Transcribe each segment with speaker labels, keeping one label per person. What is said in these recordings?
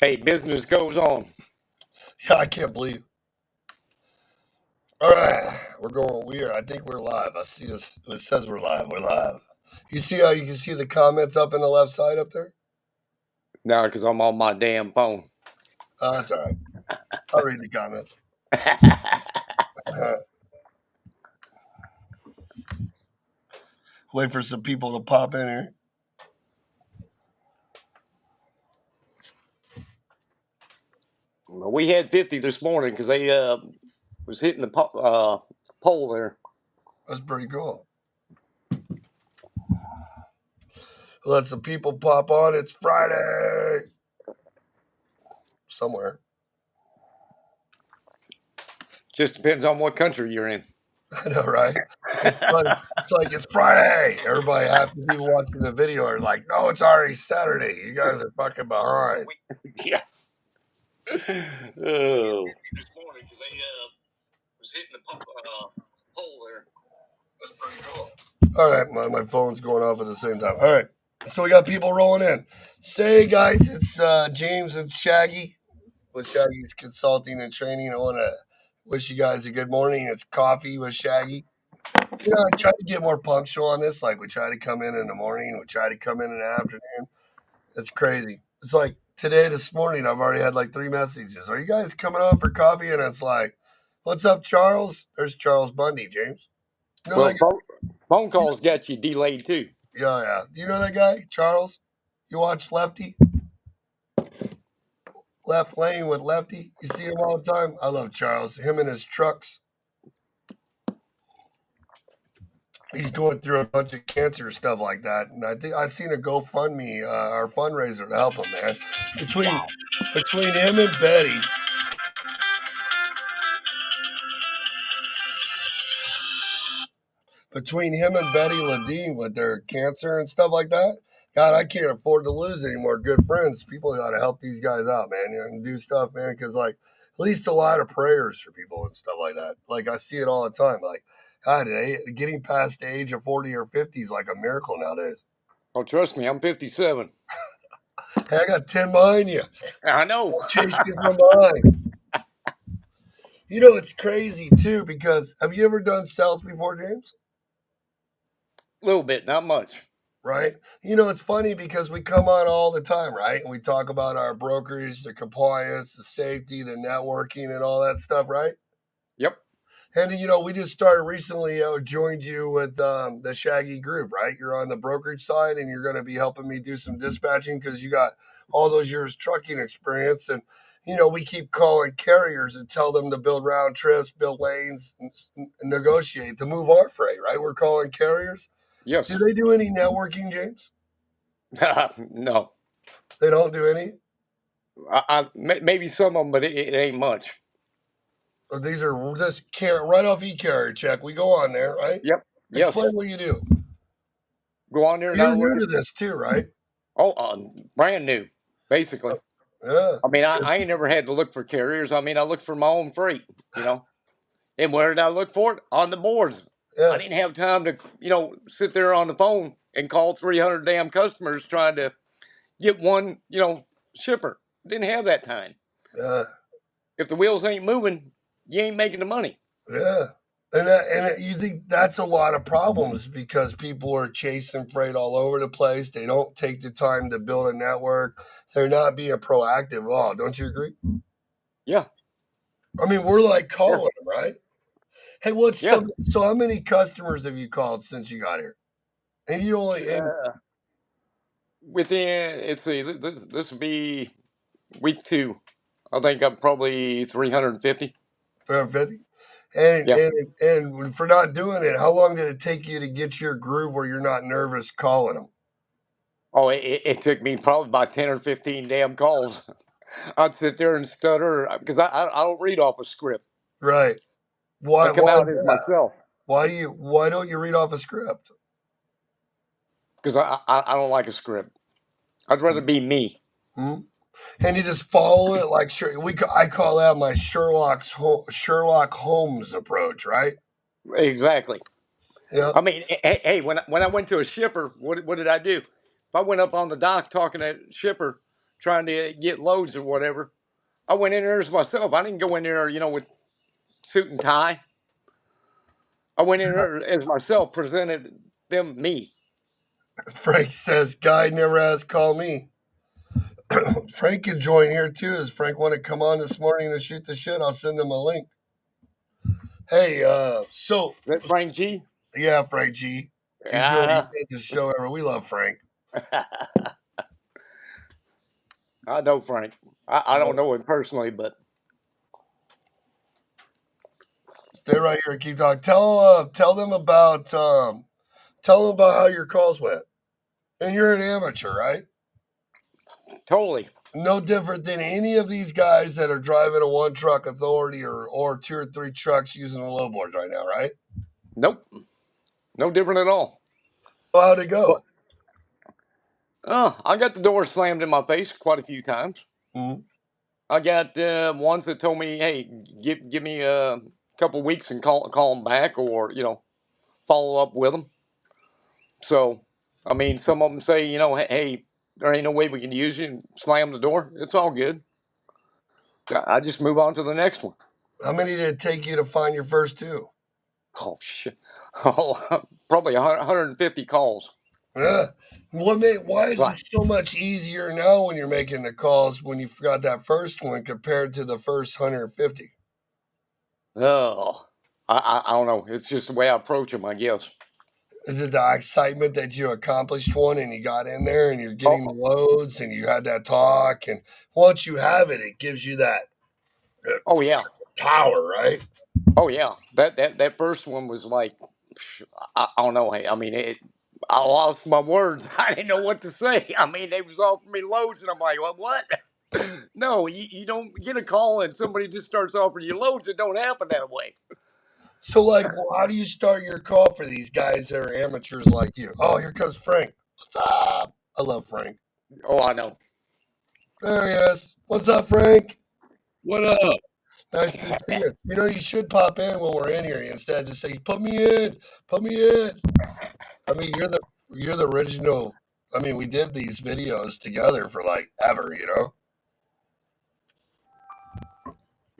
Speaker 1: Hey, business goes on.
Speaker 2: Yeah, I can't believe. All right, we're going. I think we're live. I see this. It says we're live. We're live. You see how you can see the comments up in the left side up there?
Speaker 1: No, because I'm on my damn phone.
Speaker 2: Oh, that's all right. I'll read the comments. Wait for some people to pop in here.
Speaker 1: We had 50 this morning because they was hitting the pole there.
Speaker 2: That's pretty cool. Let some people pop on. It's Friday somewhere.
Speaker 1: Just depends on what country you're in.
Speaker 2: I know, right? It's funny. It's like it's Friday. Everybody, half the people watching the video are like, "No, it's already Saturday. You guys are fucking behind."
Speaker 1: Yeah. Oh. This morning because they was hitting the pole there.
Speaker 2: That's pretty cool. All right, my phone's going off at the same time. All right, so we got people rolling in. Say, guys, it's James and Shaggy with Shaggy's Consulting and Training. I want to wish you guys a good morning. It's Coffee with Shaggy. I try to get more punctual on this. Like, we try to come in the morning, we try to come in the afternoon. It's crazy. It's like today, this morning, I've already had like 3 messages. Are you guys coming on for coffee? And it's like, what's up, Charles? There's Charles Bundy, James. You know
Speaker 1: Well,
Speaker 2: that guy?
Speaker 1: phone calls got you delayed too.
Speaker 2: Yeah. Do you know that guy, Charles? You watch Lefty? Left Lane with Lefty? You see him all the time? I love Charles. Him and his trucks. He's going through a bunch of cancer stuff like that, and I think I seen a GoFundMe, our fundraiser to help him, man. Between him and Betty, Ladine with their cancer and stuff like that. God, I can't afford to lose any more good friends. People got to help these guys out, man, and do stuff, man. Because like, at least a lot of prayers for people and stuff like that. Like I see it all the time. Like, God, getting past the age of 40 or 50 is like a miracle nowadays.
Speaker 1: Oh, trust me, I'm 57.
Speaker 2: Hey, I got 10 behind you.
Speaker 1: I know.
Speaker 2: Chase you from behind. It's crazy too because have you ever done sales before, James?
Speaker 1: A little bit, not much.
Speaker 2: Right? It's funny because we come on all the time, right? And we talk about our brokerage, the compliance, the safety, the networking, and all that stuff, right?
Speaker 1: Yep.
Speaker 2: And we just started recently. Joined you with the Shaggy group, right? You're on the brokerage side, and you're going to be helping me do some dispatching because you got all those years trucking experience. And we keep calling carriers and tell them to build round trips, build lanes, and negotiate to move our freight, right? We're calling carriers.
Speaker 1: Yes.
Speaker 2: Do they do any networking, James?
Speaker 1: No.
Speaker 2: They don't do any.
Speaker 1: Maybe some of them, but it ain't much.
Speaker 2: These are just right off e-carrier check. We go on there, right?
Speaker 1: Yep. Yes.
Speaker 2: Explain what you do.
Speaker 1: Go on there.
Speaker 2: You're new to this too, right?
Speaker 1: Oh, brand new, basically.
Speaker 2: Yeah.
Speaker 1: I mean, I ain't never had to look for carriers. I mean, I look for my own freight, And where did I look for it? On the boards.
Speaker 2: Yeah.
Speaker 1: I didn't have time to, sit there on the phone and call 300 damn customers trying to get one, shipper. Didn't have that time.
Speaker 2: Yeah.
Speaker 1: If the wheels ain't moving, you ain't making the money.
Speaker 2: Yeah. You think that's a lot of problems because people are chasing freight all over the place. They don't take the time to build a network. They're not being proactive at all. Don't you agree?
Speaker 1: Yeah.
Speaker 2: I mean, we're like calling them, right? Hey, so how many customers have you called since you got here? And you only
Speaker 1: within, let's see, this will be week 2. I think I'm probably 350.
Speaker 2: 350? And,
Speaker 1: Yeah.
Speaker 2: and for not doing it, how long did it take you to get your groove where you're not nervous calling them?
Speaker 1: Oh, it took me probably about 10 or 15 damn calls. I'd sit there and stutter because I don't read off a script.
Speaker 2: Right.
Speaker 1: I
Speaker 2: Why
Speaker 1: come out as
Speaker 2: that?
Speaker 1: myself
Speaker 2: Why don't you read off a script?
Speaker 1: because I don't like a script. I'd rather be me.
Speaker 2: Hmm? And you just follow it like I call that my Sherlock Holmes approach, right?
Speaker 1: Exactly.
Speaker 2: Yeah.
Speaker 1: I mean, hey, when I went to a shipper, what did I do? If I went up on the dock talking to a shipper, trying to get loads or whatever. I went in there as myself. I didn't go in there, with suit and tie. I went in there as myself, presented them me.
Speaker 2: Frank says, guy never has called me. Frank can join here too. Does Frank want to come on this morning and shoot the shit? I'll send him a link. Hey, so
Speaker 1: Is that Frank G?
Speaker 2: yeah, Frank G. He's doing
Speaker 1: Yeah,
Speaker 2: the best show ever. We love Frank.
Speaker 1: I know Frank. I don't know him personally, but
Speaker 2: Stay right here and keep talking. Tell them about how your calls went. And you're an amateur, right?
Speaker 1: totally.
Speaker 2: No different than any of these guys that are driving a one truck authority or two or three trucks using the lowboards right now, right?
Speaker 1: Nope. No different at all.
Speaker 2: So how'd it
Speaker 1: But
Speaker 2: go?
Speaker 1: I got the door slammed in my face quite a few times.
Speaker 2: Mm.
Speaker 1: I got ones that told me, "Hey, give me a couple weeks and call them back, or follow up with them." So, I mean, some of them say, "Hey, there ain't no way we can use you," and slam the door. It's all good. I just move on to the next one.
Speaker 2: How many did it take you to find your first two?
Speaker 1: Oh shit! Oh, probably 150 calls.
Speaker 2: Yeah. Why is
Speaker 1: Right.
Speaker 2: it so much easier now when you're making the calls when you forgot that first one compared to the first 150?
Speaker 1: Oh, I don't know. It's just the way I approach them, I guess.
Speaker 2: Is it the excitement that you accomplished one and you got in there and you're getting the
Speaker 1: Oh,
Speaker 2: loads and you had that talk and once you have it, it gives you that
Speaker 1: oh yeah.
Speaker 2: power, right?
Speaker 1: Oh yeah, that first one was like, I don't know. I mean, I lost my words. I didn't know what to say. I mean, they was offering me loads, and I'm like, well, what? No, you don't get a call and somebody just starts offering you loads. It don't happen that way.
Speaker 2: So, like, how do you start your call for these guys that are amateurs like you? Oh, here comes Frank. What's up? I love Frank.
Speaker 1: Oh, I know.
Speaker 2: There he is. What's up, Frank?
Speaker 3: What up?
Speaker 2: Nice to see you. You know, you should pop in when we're in here instead of just say, "Put me in, put me in." I mean, you're the original. I mean, we did these videos together for like ever.
Speaker 3: Oh,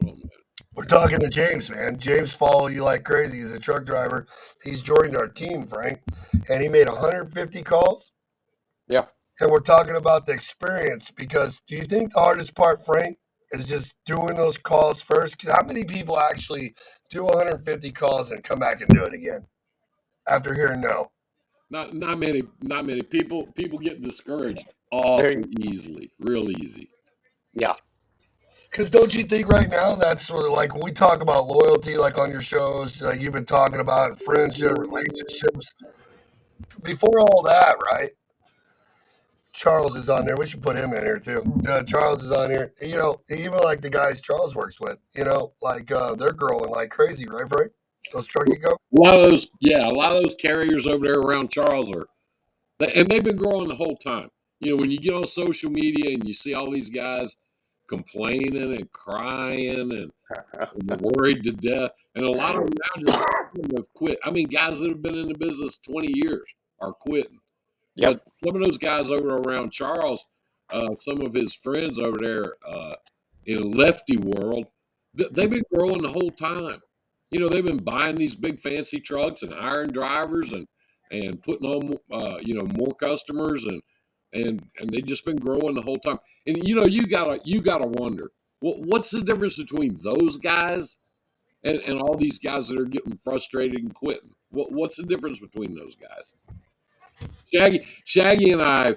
Speaker 3: man.
Speaker 2: We're talking to James, man. James follow you like crazy. He's a truck driver. He's joined our team, Frank, and he made 150 calls.
Speaker 1: Yeah.
Speaker 2: And we're talking about the experience because do you think the hardest part, Frank, is just doing those calls first? 'Cause how many people actually do 150 calls and come back and do it again after hearing no?
Speaker 3: Not many people get discouraged
Speaker 1: There.
Speaker 3: awful easily, real easy.
Speaker 1: Yeah.
Speaker 2: Because don't you think right now that's sort of like when we talk about loyalty, like on your shows, like you've been talking about friendship, relationships, before all that, right? Charles is on there. We should put him in here too. Charles is on here. Even like the guys Charles works with, like they're growing like crazy, right, Frank? Those trucking go.
Speaker 3: A lot of those carriers over there around Charles and they've been growing the whole time. When you get on social media and you see all these guys complaining and crying and they're worried to death, and a lot of them now just have quit. I mean, guys that have been in the business 20 years are quitting. But
Speaker 1: Yep.
Speaker 3: some of those guys over around Charles, some of his friends over there in Lefty World, they've been growing the whole time. They've been buying these big fancy trucks and hiring drivers and putting on more customers and they've just been growing the whole time. And you gotta wonder what's the difference between those guys and all these guys that are getting frustrated and quitting. What's the difference between those guys? Shaggy and I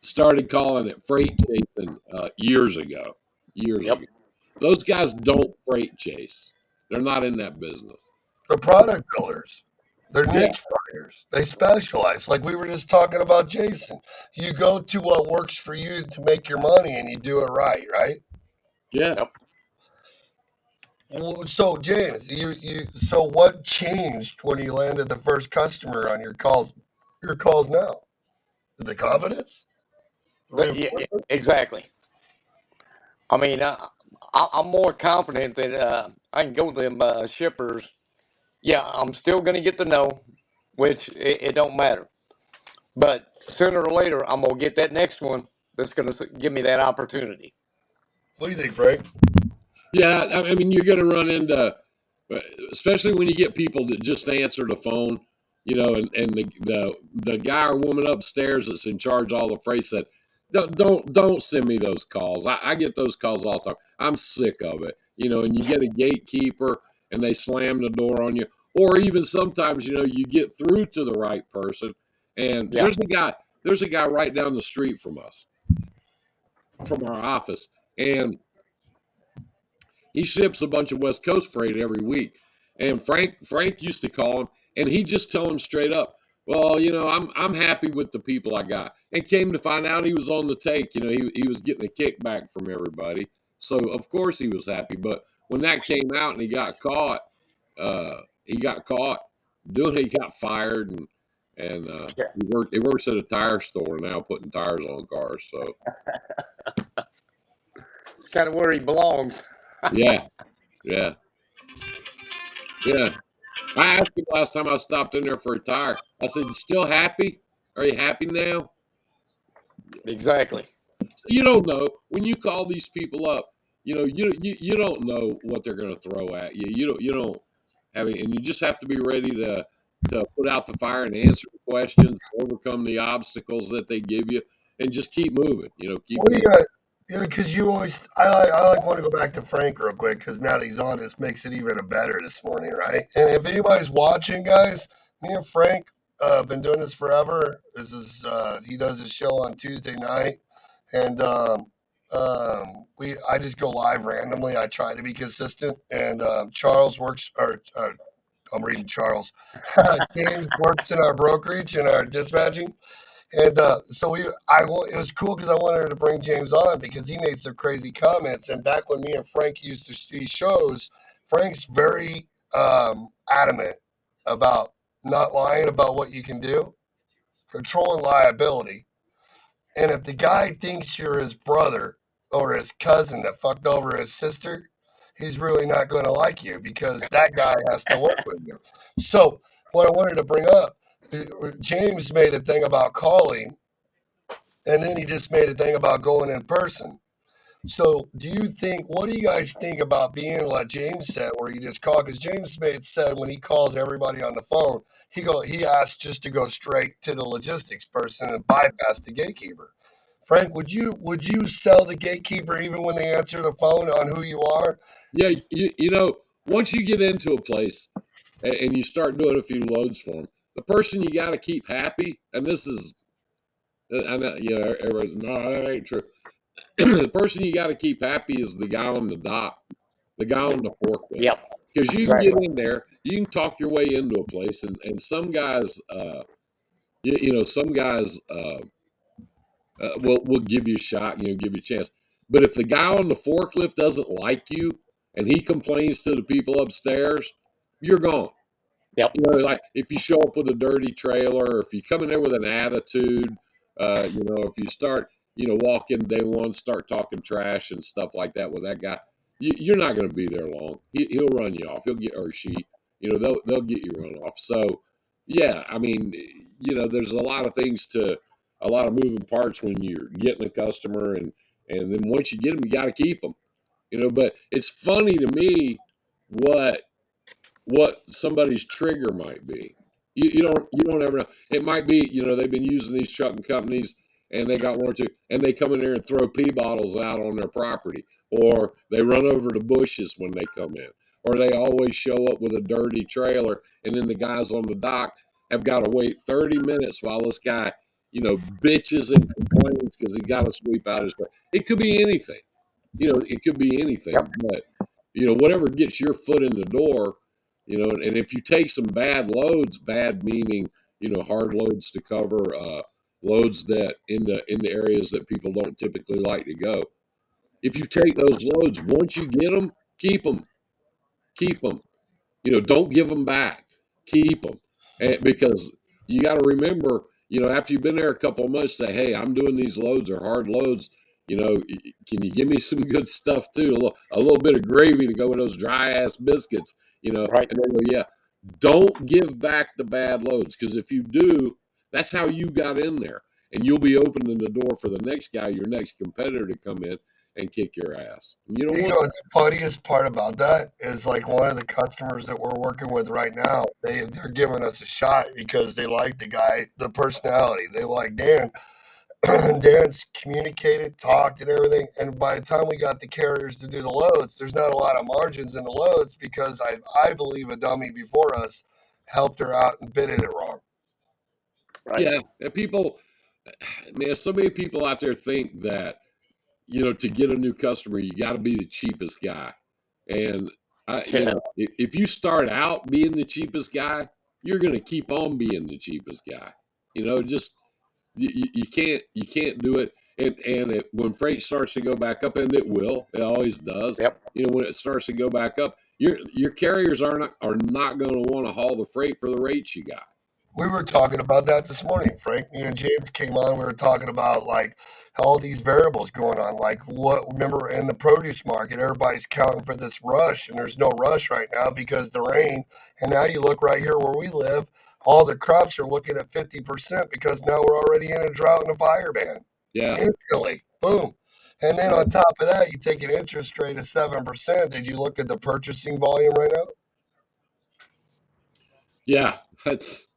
Speaker 3: started calling it freight chasing years ago. Years
Speaker 1: Yep.
Speaker 3: ago. Those guys don't freight chase. They're not in that business.
Speaker 2: The product builders, they're
Speaker 3: Yeah,
Speaker 2: niche finders. They specialize. Like we were just talking about Jason. You go to what works for you to make your money, and you do it right, right?
Speaker 3: yeah.
Speaker 1: Yep.
Speaker 2: So James, so what changed when you landed the first customer on your calls? Your calls now, the confidence, the
Speaker 1: Yeah,
Speaker 2: reinforcement.
Speaker 1: exactly. I mean, I'm more confident that I can go to them shippers. Yeah, I'm still going to get the no, which it don't matter. But sooner or later, I'm gonna get that next one, that's going to give me that opportunity.
Speaker 2: What do you think, Frank?
Speaker 3: Yeah, I mean, you're going to run into, especially when you get people that just answer the phone, and the guy or woman upstairs that's in charge of all the freight said, don't send me those calls. I get those calls all the time. I'm sick of it, and you get a gatekeeper and they slam the door on you, or even sometimes, you get through to the right person, and
Speaker 1: Yeah.
Speaker 3: there's a guy right down the street from us, from our office, and he ships a bunch of West Coast freight every week. And Frank used to call him, and he'd just tell him straight up, "Well, I'm happy with the people I got." And came to find out he was on the take. He was getting a kickback from everybody, so of course he was happy. But when that came out and he got caught doing it. He got fired, and
Speaker 1: Yeah.
Speaker 3: he works at a tire store now, putting tires on cars. So
Speaker 1: It's kind of where he belongs.
Speaker 3: yeah, yeah, yeah. I asked him last time I stopped in there for a tire. I said, "You still happy? Are you happy now?"
Speaker 1: Exactly.
Speaker 3: So you don't know when you call these people up. You don't know what they're going to throw at you. You don't have it, and you just have to be ready to put out the fire and answer the questions, overcome the obstacles that they give you, and just keep moving. Keep
Speaker 2: What do you
Speaker 3: moving.
Speaker 2: got? Because you always, I want to go back to Frank real quick because now that he's on, this makes it even better this morning, right? And if anybody's watching, guys, me and Frank been doing this forever. This is he does his show on Tuesday night, and I just go live randomly. I try to be consistent, and Charles works, or I'm reading Charles. James works in our brokerage and our dispatching. And so it was cool because I wanted to bring James on because he made some crazy comments. And back when me and Frank used to see shows, Frank's very adamant about not lying about what you can do, controlling liability. And if the guy thinks you're his brother or his cousin that fucked over his sister, he's really not going to like you because that guy has to work with you. So, what I wanted to bring up, James made a thing about calling, and then he just made a thing about going in person. So, what do you guys think about being like James said, where you just call? Because James said when he calls everybody on the phone, he asks just to go straight to the logistics person and bypass the gatekeeper. Frank, would you sell the gatekeeper even when they answer the phone on who you are?
Speaker 3: Yeah, once you get into a place and you start doing a few loads for them, the person you got to keep happy, and this is, I know, everybody's, no, that ain't true. The person you got to keep happy is the guy on the dock, the guy on the forklift.
Speaker 1: Yep.
Speaker 3: Because you can get
Speaker 1: Exactly.
Speaker 3: in there, you can talk your way into a place, and some guys, some guys will give you a shot, give you a chance. But if the guy on the forklift doesn't like you and he complains to the people upstairs, you're gone.
Speaker 1: Yep.
Speaker 3: Like if you show up with a dirty trailer, or if you come in there with an attitude, if you start, walk in day one, start talking trash and stuff like that with that guy, you're not going to be there long. He'll run you off. He'll get, or she, they'll get you run off. So, yeah, I mean, there's a lot of things a lot of moving parts when you're getting a customer, and then once you get them, you got to keep them. But it's funny to me what somebody's trigger might be. You don't ever know. It might be, they've been using these trucking companies and they got one or two, and they come in there and throw pee bottles out on their property, or they run over the bushes when they come in, or they always show up with a dirty trailer, and then the guys on the dock have got to wait 30 minutes while this guy, bitches and complains because he got to sweep out his truck. It could be anything. It could be anything,
Speaker 1: Yep.
Speaker 3: but whatever gets your foot in the door, and if you take some bad loads, bad meaning, hard loads to cover, loads that in the areas that people don't typically like to go. If you take those loads, once you get them, keep them, keep them. Don't give them back. Keep them, because you got to remember, after you've been there a couple of months, say, "Hey, I'm doing these loads or hard loads. Can you give me some good stuff too? A little bit of gravy to go with those dry ass biscuits."
Speaker 1: Right.
Speaker 3: And they go, "Yeah." Don't give back the bad loads, because if you do, that's how you got in there. and you'll be opening the door for the next guy, your next competitor, to come in and kick your ass. You don't
Speaker 2: You
Speaker 3: want
Speaker 2: know, what's the funniest part about that is like one of the customers that we're working with right now, they're giving us a shot because they like the guy, the personality. They like Dan. Dan's communicated, talked, and everything. And by the time we got the carriers to do the loads, there's not a lot of margins in the loads because I believe a dummy before us helped her out and bidded it wrong.
Speaker 1: Right.
Speaker 3: Yeah, and people, man, so many people out there think that, you know, to get a new customer, you got to be the cheapest guy. And you
Speaker 1: Yeah.
Speaker 3: know, if you start out being the cheapest guy, you're going to keep on being the cheapest guy. You know, just you can't do it. And when freight starts to go back up, and it will, it always does.
Speaker 1: Yep.
Speaker 3: You know, when it starts to go back up, your carriers are not going to want to haul the freight for the rates you got.
Speaker 2: We were talking about that this morning, Frank. Me and James came on. We were talking about like all these variables going on. Like what? Remember in the produce market, everybody's counting for this rush, and there's no rush right now because the rain. And now you look right here where we live, all the crops are looking at 50% because now we're already in a drought and a fire ban.
Speaker 3: Yeah,
Speaker 2: Instantly, boom. And then on top of that, you take an interest rate of 7%. Did you look at the purchasing volume right now?
Speaker 3: yeah, it's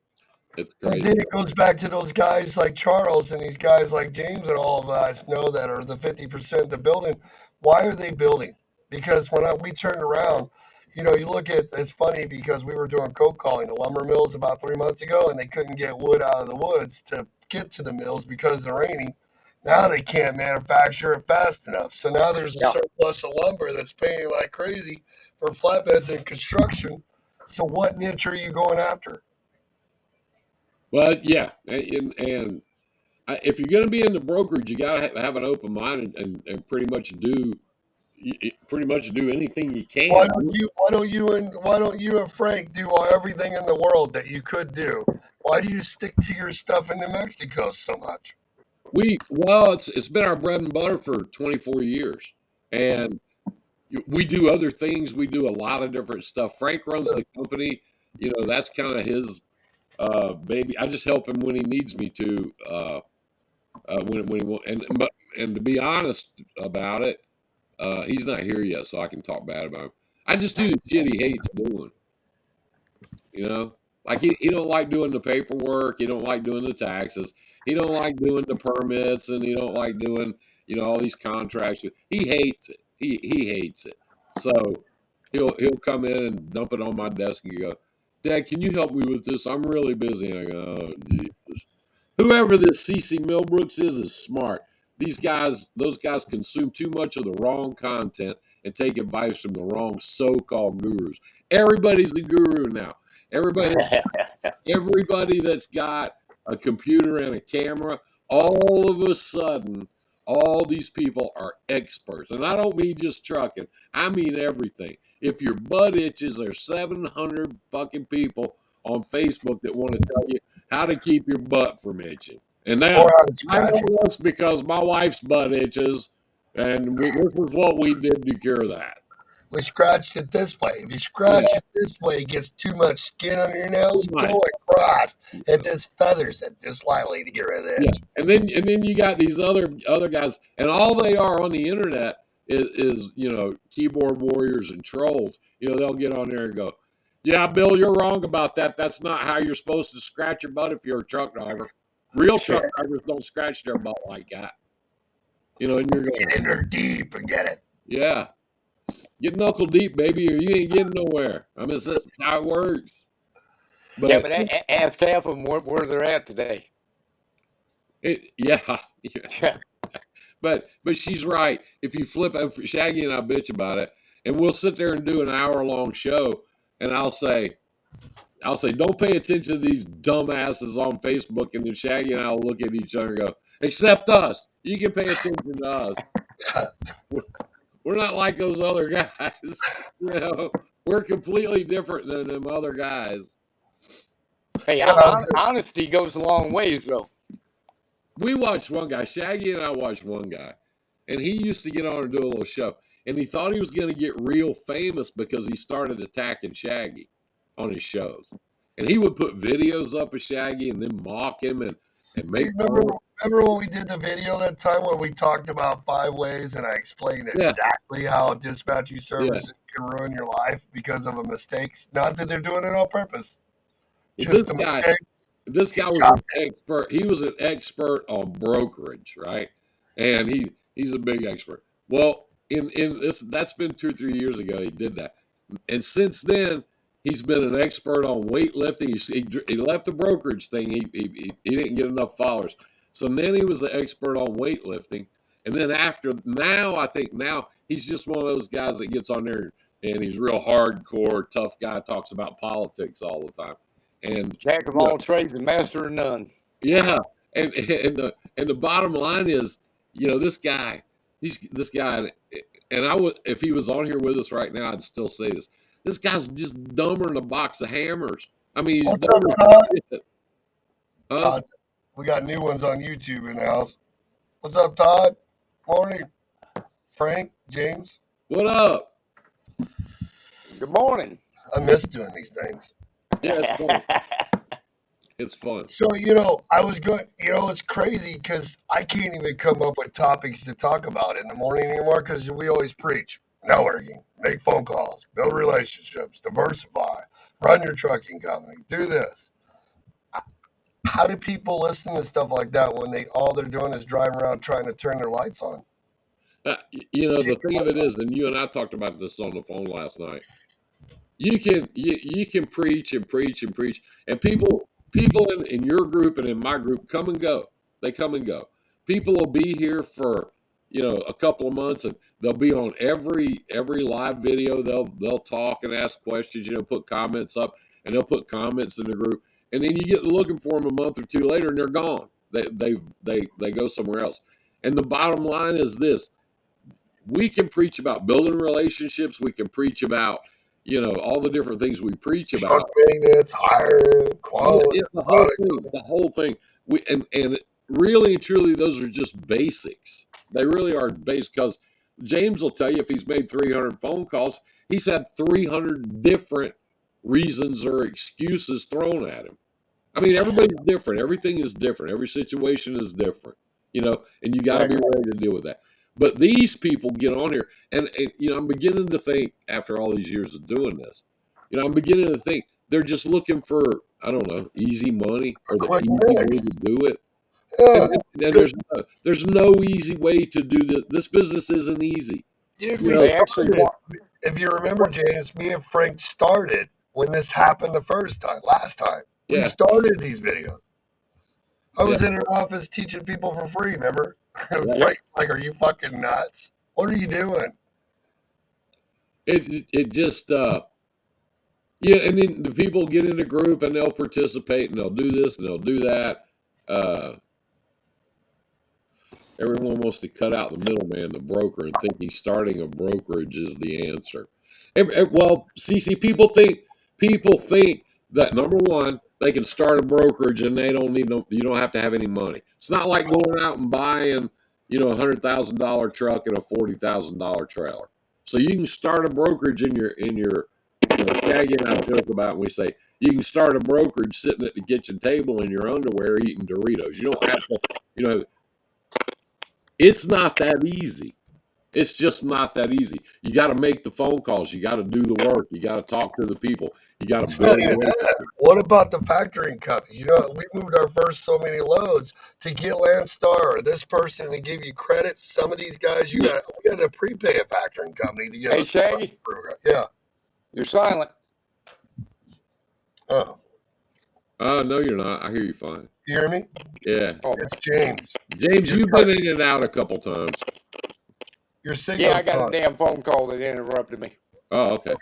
Speaker 2: And
Speaker 3: crazy.
Speaker 2: then it goes back to those guys like Charles and these guys like James and all of us know that are the 50% of the building. Why are they building? Because we turned around, you know, you look at it's funny because we were doing cold calling to lumber mills about 3 months ago and they couldn't get wood out of the woods to get to the mills because of the raining. Now they can't manufacture it fast enough. So now there's a
Speaker 1: Yeah.
Speaker 2: surplus of lumber that's paying like crazy for flatbeds and construction. So what niche are you going after?
Speaker 3: But yeah, and if you're going to be in the brokerage, you got to have an open mind and pretty much do anything you
Speaker 2: Why
Speaker 3: can.
Speaker 2: don't you? Why don't you and Frank do everything in the world that you could do? Why do you stick to your stuff in New Mexico so much?
Speaker 3: Well, it's been our bread and butter for 24 years, and we do other things. We do a lot of different stuff. Frank runs the company. You know, that's kind of his baby. I just help him when he needs me to. When he and to be honest about it, he's not here yet, so I can talk bad about him. I just do the shit he hates doing. You know, like he don't like doing the paperwork. He don't like doing the taxes. He don't like doing the permits, and he don't like doing all these contracts. He hates it. He hates it. So he'll come in and dump it on my desk and go, "Dad, can you help me with this? I'm really busy." And I go, "Oh, Jesus." Whoever this CC Millbrooks is smart. Those guys consume too much of the wrong content and take advice from the wrong so-called gurus. Everybody's a guru now. Everybody, everybody that's got a computer and a camera, all of a sudden, all these people are experts. And I don't mean just trucking. I mean everything. If your butt itches, there's 700 fucking people on Facebook that want to tell you how to keep your butt from itching. And
Speaker 2: Or
Speaker 3: now
Speaker 2: how to
Speaker 3: I
Speaker 2: scratch it?
Speaker 3: know this because my wife's butt itches, and this is what we did to cure that.
Speaker 2: We scratched it this way. If you
Speaker 3: Yeah,
Speaker 2: scratch it this way, it gets too much skin under your
Speaker 3: too
Speaker 2: nails.
Speaker 3: much.
Speaker 2: Go across. It just feathers it just slightly to get rid of the
Speaker 3: Yeah,
Speaker 2: edge.
Speaker 3: and then you got these other guys, and all they are on the internet is keyboard warriors and trolls. They'll get on there and go, "Yeah, Bill, you're wrong about that. That's not how you're supposed to scratch your butt if you're a truck driver. Real truck drivers don't scratch their butt like that." And you're going,
Speaker 2: Get in there deep and get it.
Speaker 3: "Yeah, get knuckle deep, baby, or you ain't getting nowhere." I mean, that's how it works.
Speaker 1: Yeah,
Speaker 3: But
Speaker 1: but ask half of them where they're at today.
Speaker 3: yeah, but she's right. If you flip, Shaggy and I bitch about it, and we'll sit there and do an hour-long show, and I'll say, don't pay attention to these dumbasses on Facebook, and then Shaggy and I'll look at each other and go, except us. You can pay attention to us. We're not like those other guys. We're completely different than them other guys.
Speaker 1: Hey,
Speaker 2: Yeah,
Speaker 1: honesty goes a long ways, though.
Speaker 3: We watched one guy, Shaggy and I watched one guy, and he used to get on and do a little show. And he thought he was going to get real famous because he started attacking Shaggy on his shows. And he would put videos up of Shaggy and then mock him and make
Speaker 2: remember,
Speaker 3: fun.
Speaker 2: Remember when we did the video that time when we talked about 5 ways and I explained
Speaker 3: Yeah,
Speaker 2: exactly how dispatching
Speaker 3: yeah.
Speaker 2: services can ruin your life because of a mistakes? Not that they're doing it on purpose,
Speaker 3: Well,
Speaker 2: just the mistakes.
Speaker 3: this
Speaker 2: He
Speaker 3: guy was an
Speaker 2: chopped
Speaker 3: expert. He was an expert on brokerage, right? And he's a big expert. Well, in this, that's been 2 or 3 years ago. He did that, and since then he's been an expert on weightlifting. He left the brokerage thing. He didn't get enough followers, so then he was the expert on weightlifting. And then after now, I think now he's just one of those guys that gets on there and he's real hardcore, tough guy. Talks about politics all the time, and
Speaker 1: Jack of
Speaker 3: you know,
Speaker 1: all trades and master of none.
Speaker 3: yeah, and the bottom line is, this guy, he's this guy, and I would if he was on here with us right now, I'd still say this. This guy's just dumber than a box of hammers. I mean, he's
Speaker 2: What's
Speaker 3: dumb
Speaker 2: up,
Speaker 3: as
Speaker 2: Todd?
Speaker 3: shit. Huh?
Speaker 2: Todd, we got new ones on YouTube in the house. What's up, Todd? Morning. Frank, James.
Speaker 3: What up?
Speaker 1: Good morning.
Speaker 2: I miss doing these things.
Speaker 3: Yeah, it's fun. It's fun.
Speaker 2: So, I was good. It's crazy because I can't even come up with topics to talk about in the morning anymore because we always preach networking, make phone calls, build relationships, diversify, run your trucking company, do this. How do people listen to stuff like that when all they're doing is driving around trying to turn their lights on?
Speaker 3: The thing of it is, and you and I talked about this on the phone last night. You can preach and preach and preach, and people in your group and in my group come and go. They come and go. People will be here for a couple of months, and they'll be on every live video. They'll talk and ask questions. Put comments up, and they'll put comments in the group, and then you get looking for them a month or two later, and they're gone. They go somewhere else. And the bottom line is this: we can preach about building relationships. We can preach about all the different things we preach
Speaker 2: Truck
Speaker 3: about.
Speaker 2: maintenance, hiring, quality,
Speaker 3: The whole
Speaker 2: product.
Speaker 3: thing. The whole thing. And really and truly, those are just basics. They really are basic because James will tell you if he's made 300 phone calls, he's had 300 different reasons or excuses thrown at him. I mean, everybody's different. Everything is different. Every situation is different, and you got to be ready to deal with that. But these people get on here, and I'm beginning to think after all these years of doing this, I'm beginning to think they're just looking for, I don't know, easy money or the
Speaker 2: Quick
Speaker 3: easy way
Speaker 2: fix.
Speaker 3: to do it.
Speaker 2: Yeah.
Speaker 3: And there's no easy way to do this. This business isn't easy.
Speaker 2: Dude,
Speaker 3: You
Speaker 2: we
Speaker 3: know,
Speaker 1: They actually
Speaker 2: started.
Speaker 1: want.
Speaker 2: If you remember, James, me and Frank started when this happened last time. We
Speaker 3: Yeah,
Speaker 2: started these videos. I was
Speaker 3: yeah,
Speaker 2: in an office teaching people for free, remember?
Speaker 3: yeah.
Speaker 2: Frank's like, are you fucking nuts? What are you doing?
Speaker 3: It just yeah, and then the people get in a group and they'll participate and they'll do this and they'll do that. Uh, Everyone wants to cut out the middleman, the broker, and thinking starting a brokerage is the answer. Well, CC, people think that number one, they can start a brokerage and they don't need no, you don't have to have any money. It's not like going out and buying, $100,000 truck and a $40,000 trailer. So you can start a brokerage Shaggy and I joke about when we say you can start a brokerage sitting at the kitchen table in your underwear eating Doritos. You don't have to, you know, it's not that easy. It's just not that easy. You got to make the phone calls. You got to do the work. You got to talk to the people. You got
Speaker 2: It's
Speaker 3: to
Speaker 2: not
Speaker 3: build
Speaker 2: even that.
Speaker 3: relationships.
Speaker 2: What about the factoring companies? We moved our first so many loads to get Landstar or this person to give you credit. Some of these guys, we got to prepay a factoring company to get
Speaker 1: Hey,
Speaker 2: us.
Speaker 1: Shaggy,
Speaker 2: Yeah.
Speaker 1: you're silent.
Speaker 2: Oh,
Speaker 3: No, you're not. I hear you fine.
Speaker 2: you hear me?
Speaker 3: Yeah.
Speaker 1: Oh,
Speaker 2: It's James.
Speaker 3: James,
Speaker 2: You're
Speaker 3: you've been in and out a couple times.
Speaker 2: Your
Speaker 1: yeah,
Speaker 2: signal's
Speaker 1: I got a
Speaker 2: gone.
Speaker 1: damn phone call that interrupted me.
Speaker 3: Oh, okay.
Speaker 2: All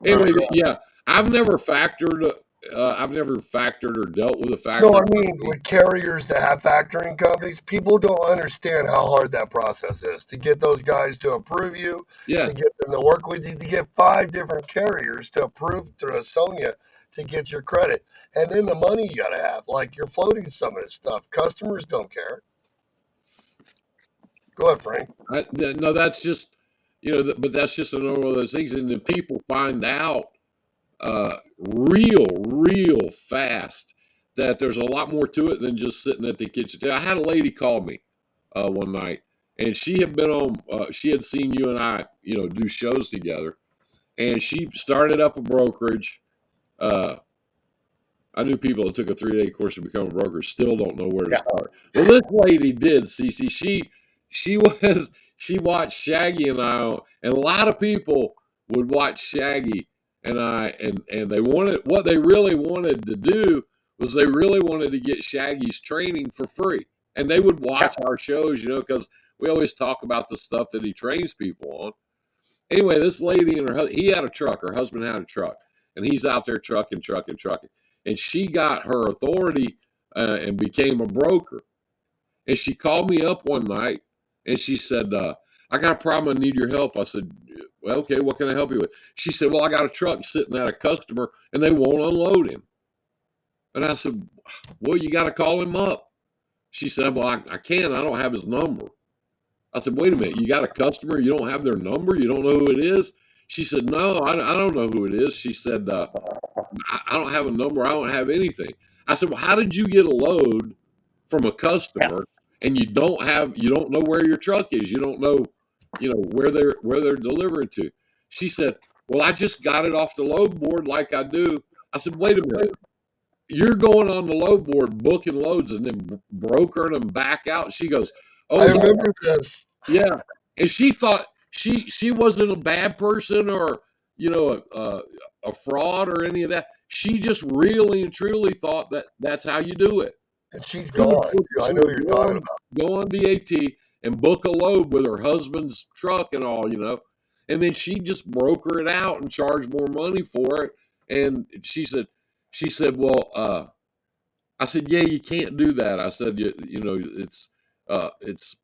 Speaker 3: Anyway,
Speaker 2: right.
Speaker 3: yeah, I've never factored. I've never factored or dealt with a factoring.
Speaker 2: No, I mean with carriers that have factoring companies, people don't understand how hard that process is to get those guys to approve you,
Speaker 3: Yeah,
Speaker 2: to get them to work with you, to get 5 different carriers to approve through a Sonia to get your credit. And then the money you got to have. Like you're floating some of this stuff. Customers don't care. Go ahead, Frank.
Speaker 3: no, that's just but that's just another one of those things, and then people find out real fast that there's a lot more to it than just sitting at the kitchen table. I had a lady call me one night, and she had been on. She had seen you and I, do shows together, and she started up a brokerage. I knew people that took a 3-day course to become a broker still don't know where to start. Well, this lady did, Cece. She watched Shaggy and I, and a lot of people would watch Shaggy and I, and they wanted, what they really wanted to do was they really wanted to get Shaggy's training for free, and they would watch our shows, because we always talk about the stuff that he trains people on. Anyway, this lady and he had a truck. Her husband had a truck, and he's out there trucking. And she got her authority and became a broker. And she called me up one night, and she said, "I got a problem. I need your help." I said, "Well, okay, what can I help you with?" She said, "Well, I got a truck sitting at a customer, and they won't unload him." And I said, "Well, you got to call him up." She said, "Well, I can't. I don't have his number." I said, "Wait a minute, you got a customer, you don't have their number, you don't know who it is?" She said, "No, I don't know who it is." She said, I don't have a number, I don't have anything." I said, "Well, how did you get a load from a customer and you don't know where your truck is, you don't know, where they're delivering to?" She said, "Well, I just got it off the load board like I do." I said, "Wait a minute. You're going on the load board, booking loads, and then brokering them back out?" She goes, "Oh,
Speaker 2: I
Speaker 3: yeah."
Speaker 2: remember this.
Speaker 3: Yeah, and she thought she wasn't a bad person or a fraud or any of that. She just really and truly thought that that's how you do it.
Speaker 2: And she's
Speaker 3: She would,
Speaker 2: gone. I
Speaker 3: she
Speaker 2: know who
Speaker 3: would
Speaker 2: you're talking about.
Speaker 3: go on DAT and book a load with her husband's truck and all, and then she just broker it out and charge more money for it. And she said, "Well, I said, yeah, you can't do that." I said, it's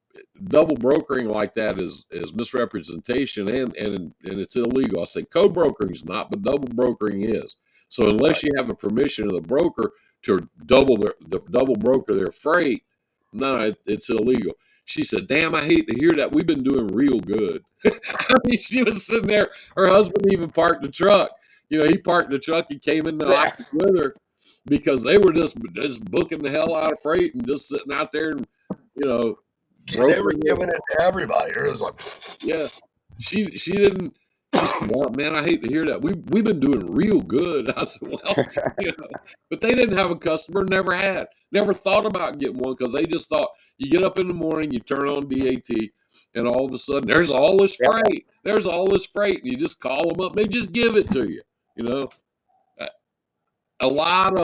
Speaker 3: double brokering like that is misrepresentation and it's illegal. I said, co-brokering is not, but double brokering is. So unless you have the permission of the broker to double broker their freight, no, it's illegal. She said, "Damn, I hate to hear that. We've been doing real good." I mean, she was sitting there. Her husband even parked the truck. He parked the truck. He came in the office with her because they were just booking the hell out of freight and just sitting out there and
Speaker 2: They were
Speaker 3: brokering it.
Speaker 2: giving it to everybody. It was like,
Speaker 3: Yeah, she didn't. She said, "Well, man, I hate to hear that. We've been doing real good." I said, "Well, but they didn't have a customer. Never thought about getting one because they just thought you get up in the morning, you turn on DAT, and all of a sudden there's all this freight. There's all this freight, and you just call them up. They just give it to you. You know, a lot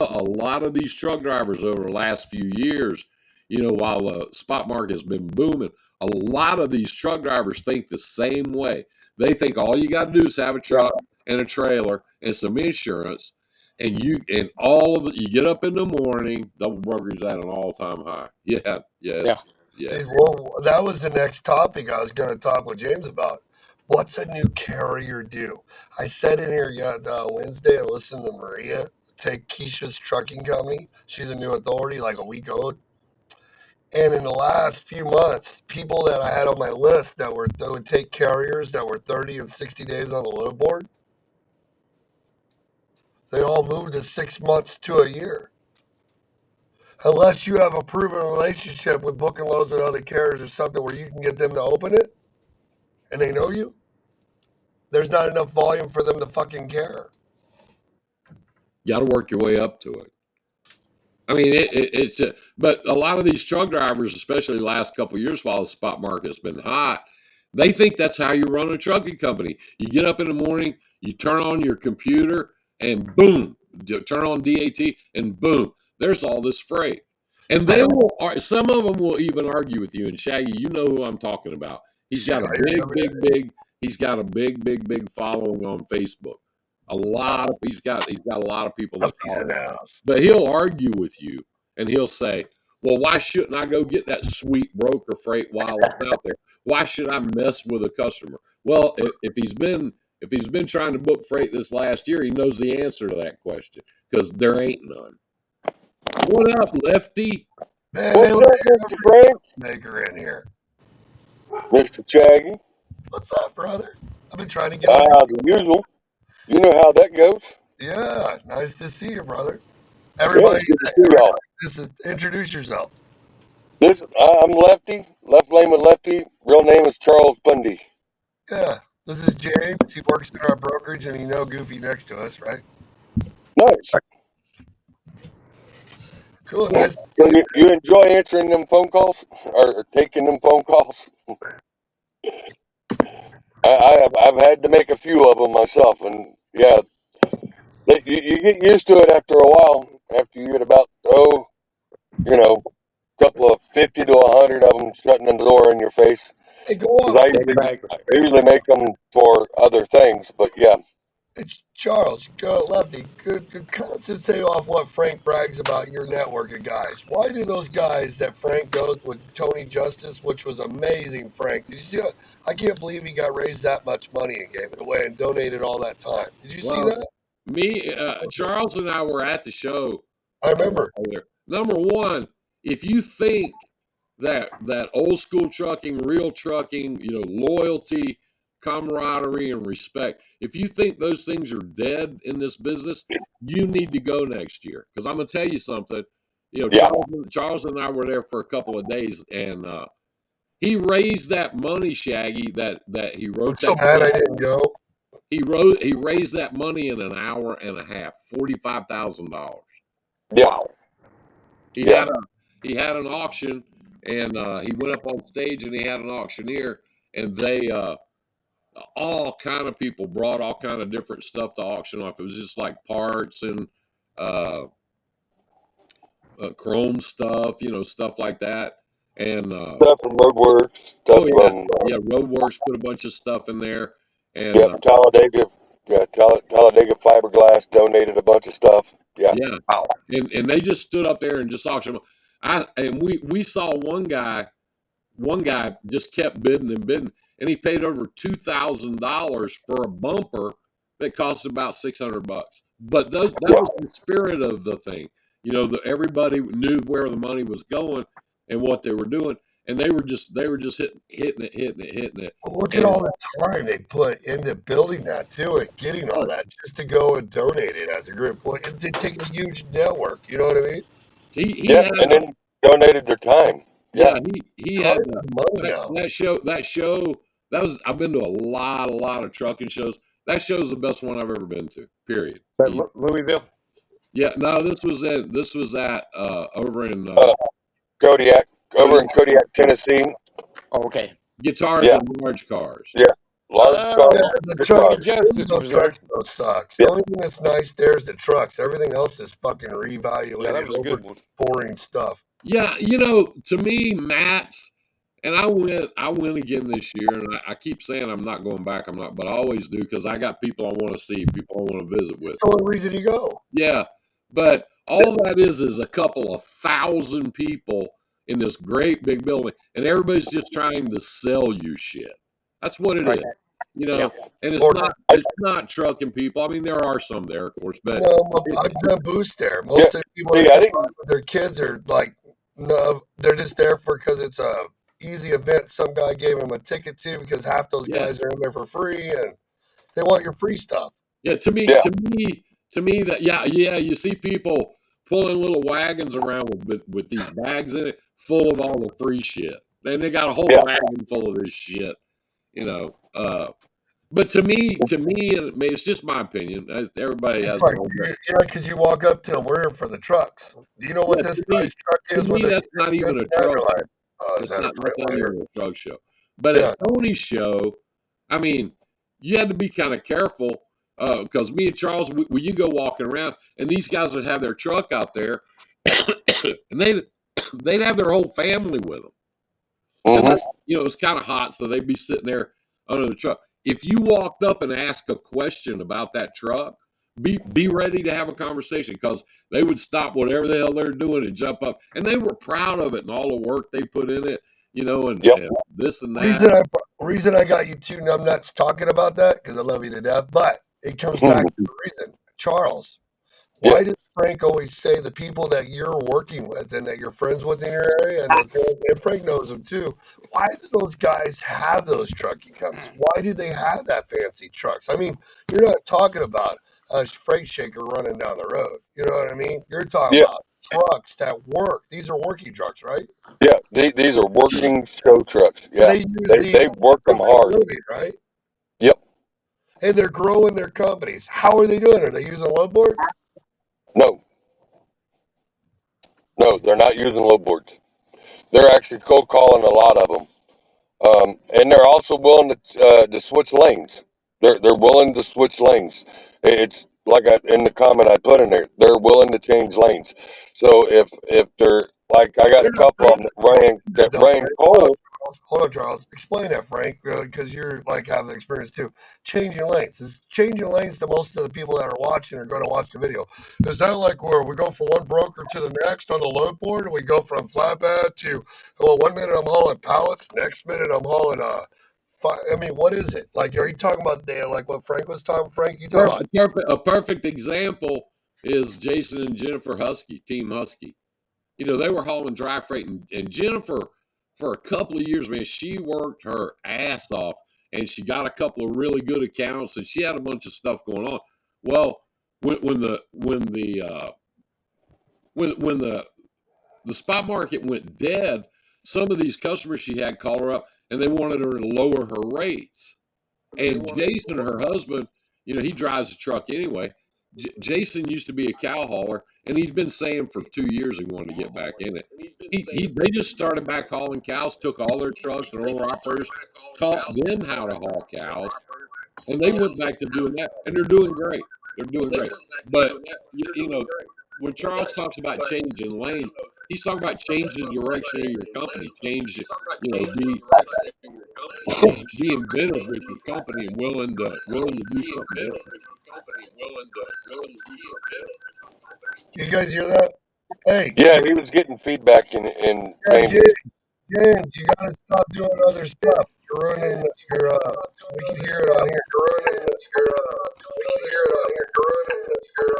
Speaker 3: of these truck drivers over the last few years, while the spot market has been booming, a lot of these truck drivers think the same way. They think all you got to do is have a truck and a trailer and some insurance, and all of it. You get up in the morning, double brokerage at an all-time high. Yeah.
Speaker 2: hey, well, that was the next topic I was going to talk with James about. What's a new carrier do? I said in here Wednesday, I listened to Maria take Keisha's trucking company. She's a new authority, like a week old. And in the last few months, people that I had on my list that would take carriers that were 30 and 60 days on the load board, they all moved to 6 months to a year. Unless you have a proven relationship with booking loads with other carriers or something where you can get them to open it and they know you, there's not enough volume for them to fucking care.
Speaker 3: You got to work your way up to it. I mean, it's but a lot of these truck drivers, especially the last couple of years while the spot market's been hot, they think that's how you run a trucking company. You get up in the morning, you turn on your computer, and boom, you turn on DAT, and boom, there's all this freight. And some of them will even argue with you. And Shaggy, you know who I'm talking about. He's got a he's got a big following on Facebook. He's got a lot of people that follow him. But he'll argue with you and he'll say, "Well, why shouldn't I go get that sweet broker freight while it's out there? Why should I mess with a customer?" Well, if he's been trying to book freight this last year, he knows the answer to that question because there ain't none. What up, Lefty?
Speaker 2: Man,
Speaker 4: What's up, Mr. Frank?
Speaker 2: Maker in here.
Speaker 4: Mr. Shaggy?
Speaker 2: What's up, brother? I've been trying to get
Speaker 4: The usual. You know how that goes.
Speaker 2: Yeah, nice to see you, brother. Everybody,
Speaker 4: it's good to see y'all.
Speaker 2: this is introduce yourself.
Speaker 4: I'm Lefty, left lane with Lefty. Real name is Charles Bundy.
Speaker 2: Yeah, this is James. He works in our brokerage, and you know Goofy next to us, right?
Speaker 4: Nice.
Speaker 2: Cool, nice to
Speaker 4: So
Speaker 2: see you.
Speaker 4: you enjoy answering them phone calls or taking them phone calls? I've had to make a few of them myself, and yeah, you get used to it after a while. After you get about couple of 50 to 100 of them shutting the door in your face.
Speaker 2: Hey, go
Speaker 4: Because
Speaker 2: off.
Speaker 1: Exactly.
Speaker 4: I usually make them for other things, but yeah.
Speaker 2: It's Charles, go Lefty. Good concentrate off what Frank brags about your network of guys. Why do those guys that Frank goes with Tony Justice, which was amazing, Frank? Did you see? I can't believe he got raised that much money and gave it away and donated all that time. Did you see
Speaker 3: Well,
Speaker 2: that?
Speaker 3: Charles and I were at the show.
Speaker 2: I remember.
Speaker 3: Number one, if you think that old school trucking, real trucking, loyalty, camaraderie, and respect, if you think those things are dead in this business, you need to go next year. Because I'm gonna tell you something.
Speaker 4: Yeah.
Speaker 3: Charles and I were there for a couple of days, and he raised that money, Shaggy. That he
Speaker 2: I'm
Speaker 3: wrote
Speaker 2: so
Speaker 3: that.
Speaker 2: mad I didn't go.
Speaker 3: He raised that money in an hour and a half, $45,000.
Speaker 4: Yeah.
Speaker 1: Wow.
Speaker 3: He
Speaker 4: Yeah.
Speaker 3: had an auction, and he went up on stage and he had an auctioneer, and they all kind of people brought all kind of different stuff to auction off. It was just like parts and uh, chrome stuff, stuff like that. And
Speaker 4: Stuff from Roadworks, stuff
Speaker 3: oh
Speaker 4: from
Speaker 3: yeah, Roadworks put a bunch of stuff in there, and
Speaker 4: yep, Talladega. Yeah, Talladega Fiberglass donated a bunch of stuff. Yeah.
Speaker 3: yeah,
Speaker 1: Wow.
Speaker 3: and they just stood up there and just auctioned. We saw one guy just kept bidding and bidding, and he paid over $2,000 for a bumper that cost about $600. But that was the spirit of the thing. Everybody knew where the money was going and what they were doing, and they were just hitting it.
Speaker 2: Look at
Speaker 3: And
Speaker 2: all the time they put into building that too and getting all that just to go and donate it as a group. Well, it did take a huge network. You know what I mean?
Speaker 3: he
Speaker 4: Yeah,
Speaker 3: had
Speaker 4: and then donated their time. Yeah.
Speaker 3: yeah he
Speaker 2: Time
Speaker 3: had
Speaker 2: is money now.
Speaker 3: I've been to a lot of trucking shows. That show's the best one I've ever been to. Period.
Speaker 1: Is that Louisville?
Speaker 3: Yeah, no, this was at over in
Speaker 4: Kodiak, over in Kodiak, Tennessee.
Speaker 1: Okay.
Speaker 3: guitars
Speaker 4: Yeah.
Speaker 3: and large cars.
Speaker 4: Yeah. Large cars,
Speaker 2: Yeah, the
Speaker 4: good
Speaker 2: truck,
Speaker 1: Tony
Speaker 4: cars.
Speaker 1: Justice
Speaker 2: no
Speaker 1: was there.
Speaker 2: trucks though sucks.
Speaker 4: Yeah.
Speaker 2: The only thing that's nice there is the trucks. Everything else is fucking
Speaker 1: Yeah,
Speaker 2: reevaluated
Speaker 1: that was a
Speaker 2: over
Speaker 1: good one.
Speaker 2: boring stuff.
Speaker 3: Yeah, to me, Matt's, and I went again this year, and I keep saying I'm not going back. I'm not, but I always do because I got people I want to see, people I want to visit with.
Speaker 2: It's the only reason you go.
Speaker 3: Yeah, but all that is a couple of thousand people in this great big building, and everybody's just trying to sell you shit. That's what it
Speaker 1: Right.
Speaker 3: is,
Speaker 1: Yeah.
Speaker 3: and
Speaker 2: Or-
Speaker 3: it's not trucking people. I mean, there are some there, of course, but
Speaker 2: No, I've done boost there. Most of the people
Speaker 4: See,
Speaker 2: that
Speaker 4: I
Speaker 2: come
Speaker 4: didn't.
Speaker 2: out with their kids are like, no, they're just there for because it's a easy event. Some guy gave them a ticket to because half those
Speaker 3: Yeah.
Speaker 2: guys are in there for free and they want your free stuff.
Speaker 3: yeah, to me,
Speaker 4: Yeah.
Speaker 3: that you see people pulling little wagons around with these bags in it full of all the free shit. And they got a whole
Speaker 4: Yeah.
Speaker 3: wagon full of this shit, But to me, it's just my opinion. Everybody
Speaker 2: It's
Speaker 3: has
Speaker 2: like,
Speaker 3: their own.
Speaker 2: because you walk up to them, we're here for the trucks. Do you know what
Speaker 3: Yeah,
Speaker 2: this
Speaker 3: to me-
Speaker 2: guy's truck
Speaker 3: To
Speaker 2: is?
Speaker 3: me,
Speaker 2: With
Speaker 3: that's not even a truck.
Speaker 2: oh, is
Speaker 3: It's
Speaker 2: that a
Speaker 3: not that's not
Speaker 2: Freightliner?
Speaker 3: even a truck show. But
Speaker 2: Yeah.
Speaker 3: at Tony's show, I mean, you had to be kind of careful because me and Charles, you go walking around, and these guys would have their truck out there, and they'd have their whole family with them.
Speaker 4: Mm-hmm.
Speaker 3: And it was kind of hot, so they'd be sitting there under the truck. If you walked up and asked a question about that truck, be ready to have a conversation because they would stop whatever the hell they're doing and jump up, and they were proud of it and all the work they put in it, and,
Speaker 4: Yep.
Speaker 3: and this and that.
Speaker 2: Reason I got you two numbnuts talking about that because I love you to death, but it comes back to the reason, Charles. Why does Frank always say the people that you're working with and that you're friends with in your area, and Frank knows them too? Why do those guys have those trucking companies? Why do they have that fancy trucks? I mean, you're not talking about a freight shaker running down the road. You know what I mean? You're talking
Speaker 4: Yeah,
Speaker 2: about trucks that work. These are working trucks, right?
Speaker 4: yeah. These are working show trucks. Yeah,
Speaker 2: They use these
Speaker 4: they work
Speaker 2: for
Speaker 4: them
Speaker 2: their
Speaker 4: hard.
Speaker 2: living, right?
Speaker 4: Yep.
Speaker 2: And they're growing their companies. How are they doing? Are they using load boards?
Speaker 4: No, no, they're not using load boards. They're actually cold calling a lot of them, and they're also willing to switch lanes. They're willing to switch lanes. It's like in the comment I put in there. They're willing to change lanes. So if they're like I got
Speaker 2: They're
Speaker 4: a
Speaker 2: not
Speaker 4: couple of them that
Speaker 2: though,
Speaker 4: ran
Speaker 2: Frank.
Speaker 4: coal.
Speaker 2: Hold on, Charles. Explain that, Frank, because you're like having experience too. Changing lanes. Is changing lanes to most of the people that are watching are going to watch the video. Is that like where we go from one broker to the next on the load board? And we go from flatbed to, well, 1 minute I'm hauling pallets, next minute I'm hauling I mean, what is it? Like, are you talking about like what Frank was talking? Frank, you talking about?
Speaker 3: A perfect example is Jason and Jennifer Husky, Team Husky. They were hauling dry freight, and Jennifer, for a couple of years, man, she worked her ass off, and she got a couple of really good accounts, and she had a bunch of stuff going on. Well, when the spot market went dead, some of these customers she had call her up, and they wanted her to lower her rates. And Jason, her husband, he drives a truck anyway. Jason used to be a cow hauler, and he's been saying for 2 years he wanted to get back in it. They just started back hauling cows, took all their trucks and owner operators, taught them how to haul cows, and they went back to doing that, and they're doing great. They're doing great. But when Charles talks about changing lanes, he's talking about changing the direction of your company, change, be inventive with your company and willing to do something different.
Speaker 2: You guys hear that? Hey,
Speaker 4: Yeah, he was getting feedback in
Speaker 2: yeah,
Speaker 4: James.
Speaker 2: James, you gotta stop doing other stuff. You're ruining your. We can hear it on here. You're ruining your. We can hear it on here. You're ruining your.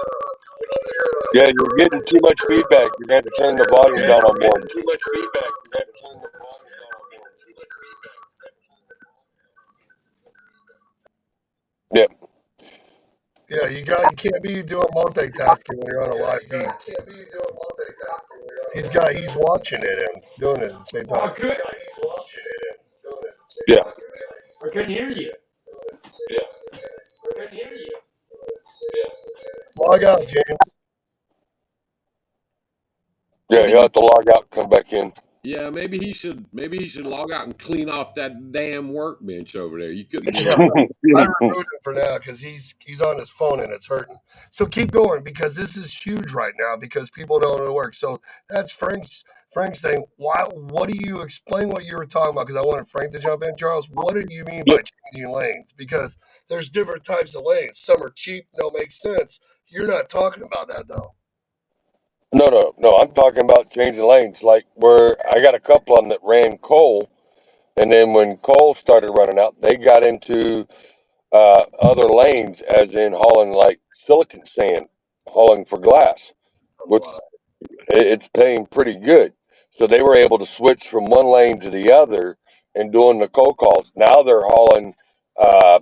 Speaker 2: We can hear it on
Speaker 4: Yeah,
Speaker 2: here.
Speaker 4: you're getting too much feedback. You're going to have to turn the volume down on one.
Speaker 2: Too much feedback. You have to turn the volume down on here.
Speaker 4: Yeah,
Speaker 2: Yeah, you can't be doing multitasking when you're on a live feed. He's watching it and doing it at the same time.
Speaker 1: Good.
Speaker 2: He's watching it and doing it at the same
Speaker 4: yeah,
Speaker 2: time.
Speaker 1: I couldn't hear you.
Speaker 2: Log out, James.
Speaker 4: yeah. He'll have to log out, and come back in.
Speaker 3: Yeah, maybe he should log out and clean off that damn workbench over there. You couldn't
Speaker 2: Yeah,
Speaker 3: hear him.
Speaker 2: I removed him for now because he's on his phone and it's hurting. So keep going because this is huge right now because people don't know it works. So that's Frank's thing. Why? What do you explain what you were talking about? Because I wanted Frank to jump in. Charles, what did you mean by changing lanes? Because there's different types of lanes. Some are cheap, don't make sense. You're not talking about that though.
Speaker 4: No. I'm talking about changing lanes. Like where I got a couple of them that ran coal, and then when coal started running out, they got into other lanes, as in hauling like silicon sand, hauling for glass, which it's paying pretty good. So they were able to switch from one lane to the other and doing the coal calls. Now they're hauling uh,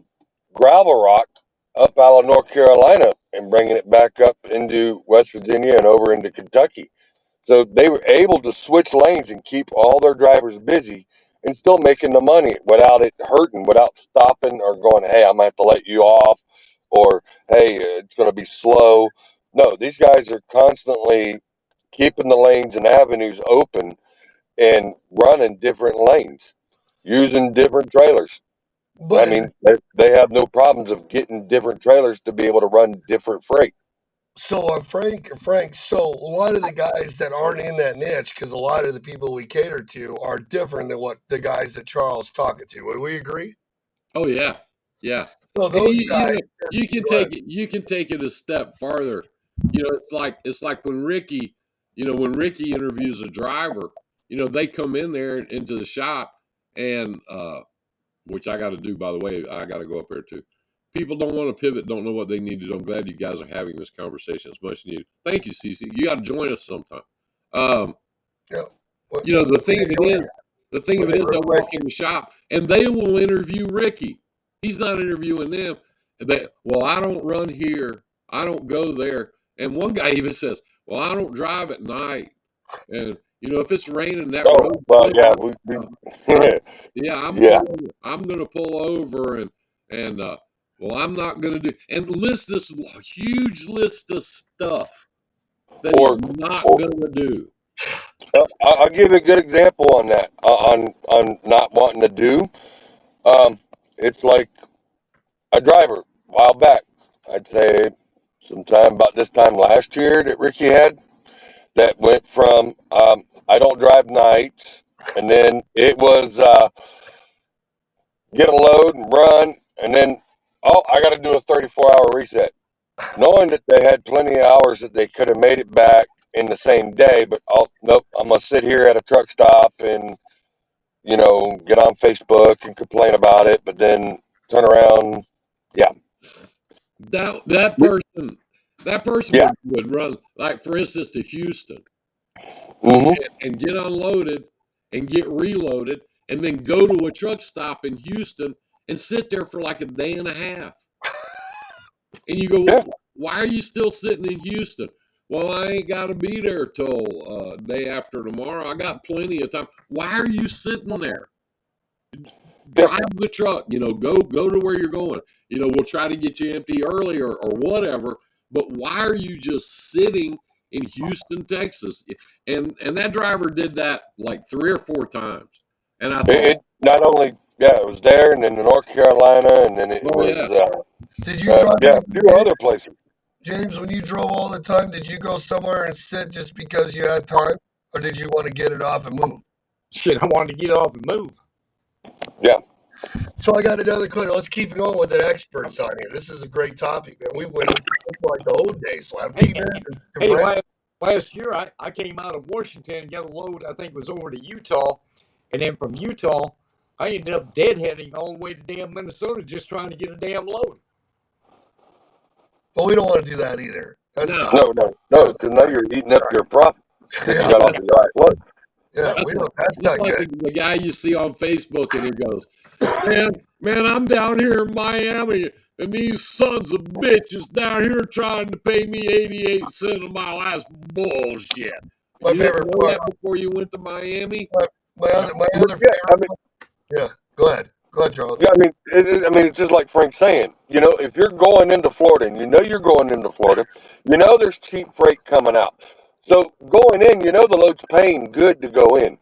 Speaker 4: gravel rock up out of North Carolina and bringing it back up into West Virginia and over into Kentucky. So they were able to switch lanes and keep all their drivers busy and still making the money without it hurting, without stopping or going, hey, I'm going to have to let you off, or hey, it's going to be slow. No, these guys are constantly keeping the lanes and avenues open and running different lanes using different trailers. I
Speaker 2: But
Speaker 4: mean, they have no problems of getting different trailers to be able to run different freight.
Speaker 2: so Frank, so a lot of the guys that aren't in that niche, because a lot of the people we cater to are different than what the guys that Charles talking to. Would we agree?
Speaker 3: Oh yeah, yeah.
Speaker 2: So
Speaker 3: And
Speaker 2: those guys,
Speaker 3: you can
Speaker 2: go ahead.
Speaker 3: take it. You can take it a step farther. It's like when Ricky, when Ricky interviews a driver. They come in there into the shop, and which I got to do, by the way. I got to go up there too. People don't want to pivot, don't know what they need to do. I'm glad you guys are having this conversation. It's much needed. Thank you, Cece. You got to join us sometime. Um,
Speaker 2: Yeah.
Speaker 3: the thing of it is, they'll
Speaker 2: Real quick.
Speaker 3: walk in the shop and they will interview Ricky. He's not interviewing them. Well, I don't run here I don't go there. And one guy even says, well, I don't drive at night. And, if it's raining, that
Speaker 4: Oh,
Speaker 3: road,
Speaker 4: well, yeah, yeah.
Speaker 3: I'm going to pull over and well, I'm not going to do, and list this huge list of stuff that he's
Speaker 4: Or,
Speaker 3: not
Speaker 4: or
Speaker 3: going to do.
Speaker 4: I'll give you a good example on that, on not wanting to do. It's like a driver a while back. I'd say sometime about this time last year that Ricky had that went from I don't drive nights, and then it was get a load and run, and then I got to do a 34-hour reset, knowing that they had plenty of hours that they could have made it back in the same day. But nope, I'm gonna sit here at a truck stop and get on Facebook and complain about it, but then turn around. Yeah,
Speaker 3: That person
Speaker 4: yeah.
Speaker 3: would run, like, for instance, to Houston
Speaker 4: Hmm.
Speaker 3: and get unloaded and get reloaded and then go to a truck stop in Houston and sit there for like a day and a half. And you go,
Speaker 4: Yeah.
Speaker 3: well, why are you still sitting in Houston? Well, I ain't got to be there till day after tomorrow. I got plenty of time. Why are you sitting there?
Speaker 4: Yeah.
Speaker 3: Drive the truck. Go to where you're going. We'll try to get you empty early or whatever. But why are you just sitting in Houston, Texas? And that driver did that like 3 or 4 times. And I thought,
Speaker 4: It not only it was there, and then in North Carolina, and then it
Speaker 3: oh
Speaker 4: was
Speaker 3: yeah.
Speaker 2: Did you drive
Speaker 4: a few other places.
Speaker 2: James, when you drove all the time, did you go somewhere and sit just because you had time, or did you want to get it off and move?
Speaker 1: Shit, I wanted to get off and move.
Speaker 4: Yeah.
Speaker 2: So I got another question. Let's keep going with the experts on here. This is a great topic, man. We went into like the old days, Lefty.
Speaker 1: Hey, last year I came out of Washington and got a load, I think it was over to Utah. And then from Utah, I ended up deadheading all the way to damn Minnesota just trying to get a damn load.
Speaker 2: Well, we don't want to do that either.
Speaker 4: No, because now you're eating up your profit that you got off the right one.
Speaker 2: Yeah, we don't. That's not
Speaker 3: like
Speaker 2: good.
Speaker 3: the guy you see on Facebook, and he goes, man, I'm down here in Miami, and these sons of bitches down here trying to pay me 88 cents a mile. That's bullshit.
Speaker 2: My
Speaker 3: You didn't
Speaker 2: favorite
Speaker 3: know
Speaker 2: part.
Speaker 3: that before you went to Miami?
Speaker 2: My other
Speaker 4: Yeah, I
Speaker 2: favorite.
Speaker 4: mean,
Speaker 2: Yeah, go ahead, Charles.
Speaker 4: yeah, I mean, it's just like Frank's saying. If you're going into Florida, and you're going into Florida, there's cheap freight coming out. So going in, the load's paying good to go in.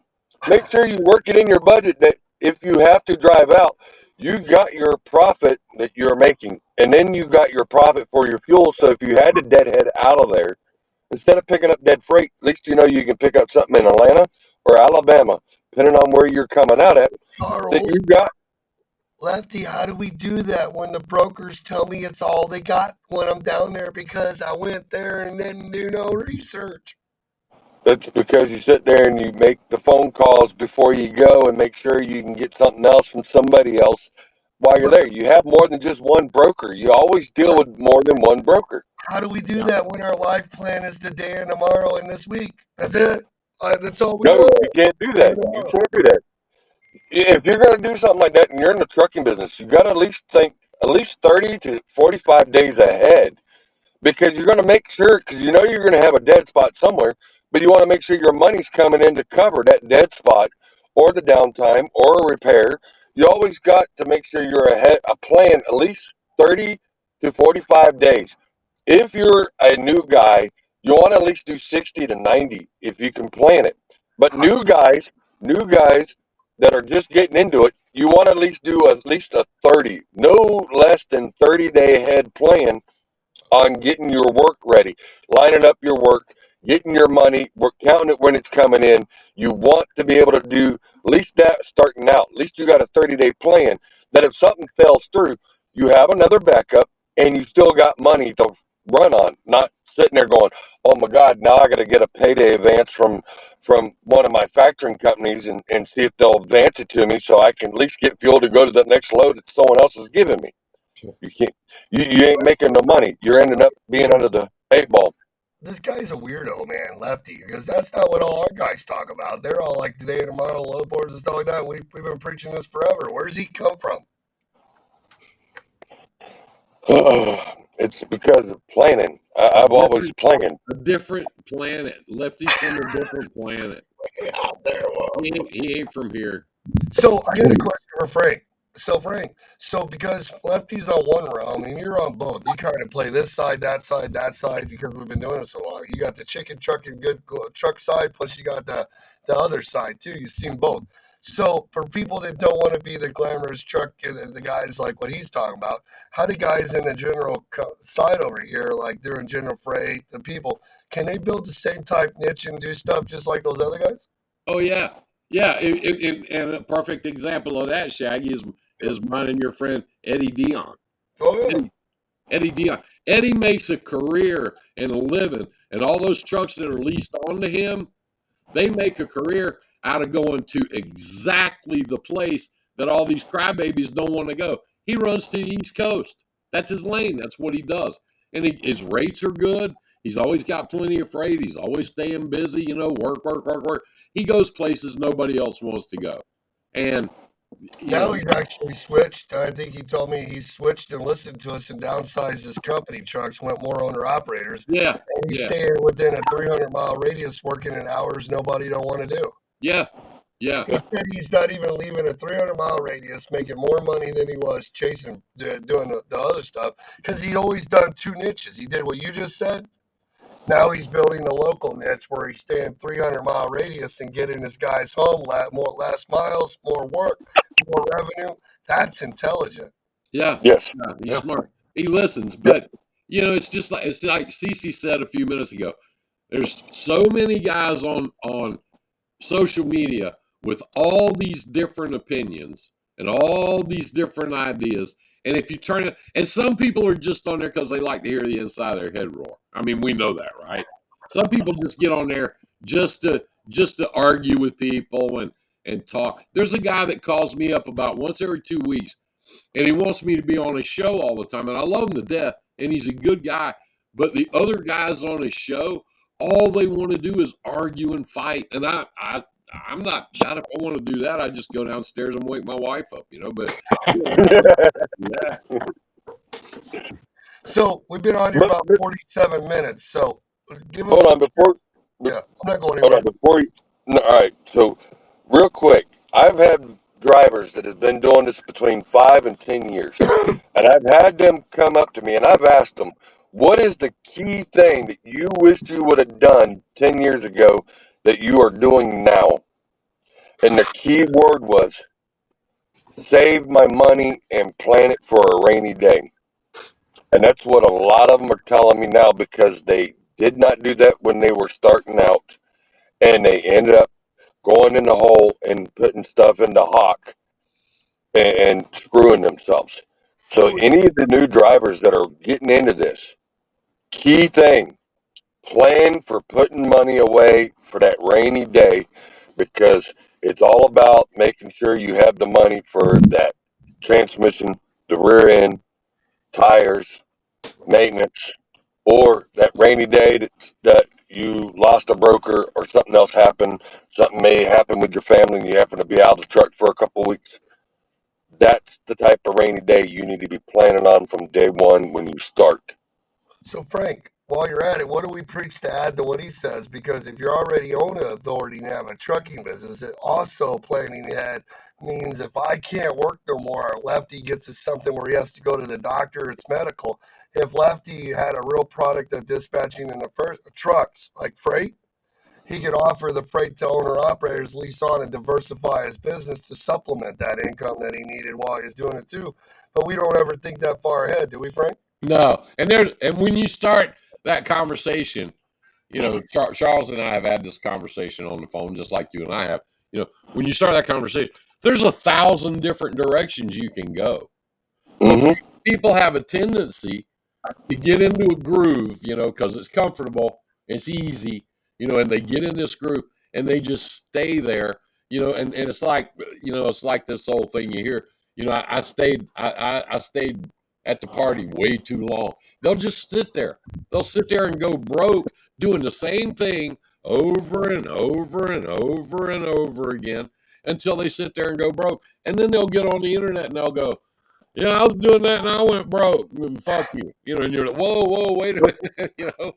Speaker 4: Make sure you work it in your budget that if you have to drive out, you got your profit that you're making, and then you got your profit for your fuel. So if you had to deadhead out of there, instead of picking up dead freight, at least you can pick up something in Atlanta or Alabama, depending on where you're coming out at, that
Speaker 2: Charles,
Speaker 4: you got.
Speaker 2: Lefty, how do we do that when the brokers tell me it's all they got when I'm down there because I went there and didn't do no research?
Speaker 4: That's because you sit there and you make the phone calls before you go and make sure you can get something else from somebody else while you're there. You have more than just one broker. You always deal with more than one broker.
Speaker 2: How do we do that when our life plan is today and tomorrow and this week? That's it. That's all we
Speaker 4: No,
Speaker 2: know.
Speaker 4: you can't do that. You can't do that. If you're going to do something like that and you're in the trucking business, you got to at least think at least 30 to 45 days ahead, because you're going to make sure, because you're going to have a dead spot somewhere, but you want to make sure your money's coming in to cover that dead spot or the downtime or a repair. You always got to make sure you're ahead, a plan at least 30 to 45 days. If you're a new guy, you want to at least do 60 to 90 if you can plan it. But new guys that are just getting into it, you want to at least do at least a 30, no less than 30-day ahead plan on getting your work ready, lining up your work, getting your money, we're counting it when it's coming in. You want to be able to do at least that starting out. At least you got a 30-day plan that if something falls through, you have another backup and you still got money to run on, not sitting there going, oh my God, now I got to get a payday advance from one of my factoring companies and see if they'll advance it to me so I can at least get fuel to go to the next load that someone else is giving me. You can't. You ain't making no money. You're ending up being under the 8 ball.
Speaker 2: This guy's a weirdo, man, Lefty, because that's not what all our guys talk about. They're all like today and tomorrow, load boards and stuff like that. We've been preaching this forever. Where's he come from?
Speaker 4: It's because of planning.
Speaker 3: A
Speaker 4: I've always
Speaker 3: different,
Speaker 4: planned.
Speaker 3: a different planet. Lefty's from a different planet.
Speaker 2: Out there, whoa.
Speaker 3: He ain't from here.
Speaker 2: So I got a question for Frank. So Frank, because Lefty's on one realm and you're on both, you kind of play this side, that side, because we've been doing it so long. You got the chicken truck and good truck side, plus you got the other side too. You've seen both. So for people that don't want to be the glamorous truck and the guys like what he's talking about, how do guys in the general side over here, like doing general freight, the people, can they build the same type niche and do stuff just like those other guys?
Speaker 3: Oh yeah, yeah. And a perfect example of that, Shaggy, is mine and your friend Eddie Dion.
Speaker 2: Oh yeah.
Speaker 3: Eddie Dion. Eddie makes a career and a living, and all those trucks that are leased onto him, they make a career out of going to exactly the place that all these crybabies don't want to go. He runs to the East Coast. That's his lane. That's what he does. And his rates are good. He's always got plenty of freight. He's always staying busy, work. He goes places nobody else wants to go. And,
Speaker 2: Now he's actually switched. I think he told me he's switched and listened to us and downsized his company trucks, went more owner operators.
Speaker 3: yeah,
Speaker 2: And he's
Speaker 3: yeah,
Speaker 2: staying within a 300-mile radius, working in hours nobody don't want to do.
Speaker 3: yeah, yeah,
Speaker 2: He said he's not even leaving a 300-mile radius, making more money than he was chasing, doing the other stuff, because he always done two niches. He did what you just said. Now he's building the local niche where he's staying 300-mile radius and getting his guys home, more less miles, more work, more revenue. That's intelligent.
Speaker 3: yeah.
Speaker 4: Yes.
Speaker 3: Yeah, he's
Speaker 1: Yeah.
Speaker 3: smart. He listens,
Speaker 4: Yep.
Speaker 3: but it's like Cece said a few minutes ago. There's so many guys on social media with all these different opinions and all these different ideas. And if you turn it, and some people are just on there because they like to hear the inside of their head roar. I mean, we know that, right? Some people just get on there just to argue with people and talk. There's a guy that calls me up about once every 2 weeks, and he wants me to be on his show all the time, and I love him to death, and he's a good guy. But the other guys on his show, all they want to do is argue and fight, and I'm not. If I want to do that, I just go downstairs and wake my wife up, But yeah,
Speaker 2: So we've been on here about 47 minutes. So give us.
Speaker 4: Hold on before.
Speaker 2: Yeah, I'm not going
Speaker 4: Hold
Speaker 2: anywhere.
Speaker 4: on before you. No, all right. So, real quick, I've had drivers that have been doing this between 5 and 10 years, and I've had them come up to me, and I've asked them, "What is the key thing that you wished you would have done 10 years ago that you are doing now?" And the key word was save my money and plan it for a rainy day. And that's what a lot of them are telling me now because they did not do that when they were starting out, and they ended up going in the hole and putting stuff into Hawk and screwing themselves. So
Speaker 2: So
Speaker 4: any of the new drivers that are getting into this, key thing, plan for putting money away for that rainy day because it's all about making sure you have the money for that transmission, the rear end, tires, maintenance, or that rainy day that you lost a broker or something else happened, something may happen with your family and you happen to be out of the truck for a couple of weeks. That's the type of rainy day you need to be planning on from day one when you start.
Speaker 2: So, Frank, while you're at it, what do we preach to add to what he says? Because if you're already own an authority and have a trucking business, it also planning ahead means if I can't work no more, Lefty gets us something where he has to go to the doctor, it's medical. If Lefty had a real product of dispatching in the first trucks, like freight, he could offer the freight to owner operators, lease on, and diversify his business to supplement that income that he needed while he's doing it too. But we don't ever think that far ahead, do we, Frank?
Speaker 3: no. And when you start that conversation, Charles and I have had this conversation on the phone, just like you and I have. When you start that conversation, there's 1,000 different directions you can go. But
Speaker 4: Mm-hmm.
Speaker 3: people have a tendency to get into a groove, because it's comfortable, it's easy, and they get in this groove and they just stay there, and it's like, it's like this whole thing you hear, I stayed at the party way too long. They'll just sit there. They'll sit there and go broke doing the same thing over and over and over and over again until they sit there and go broke. And then they'll get on the internet and they'll go, Yeah, I was doing that and I went broke. Fuck you. And you're like, whoa, wait a minute.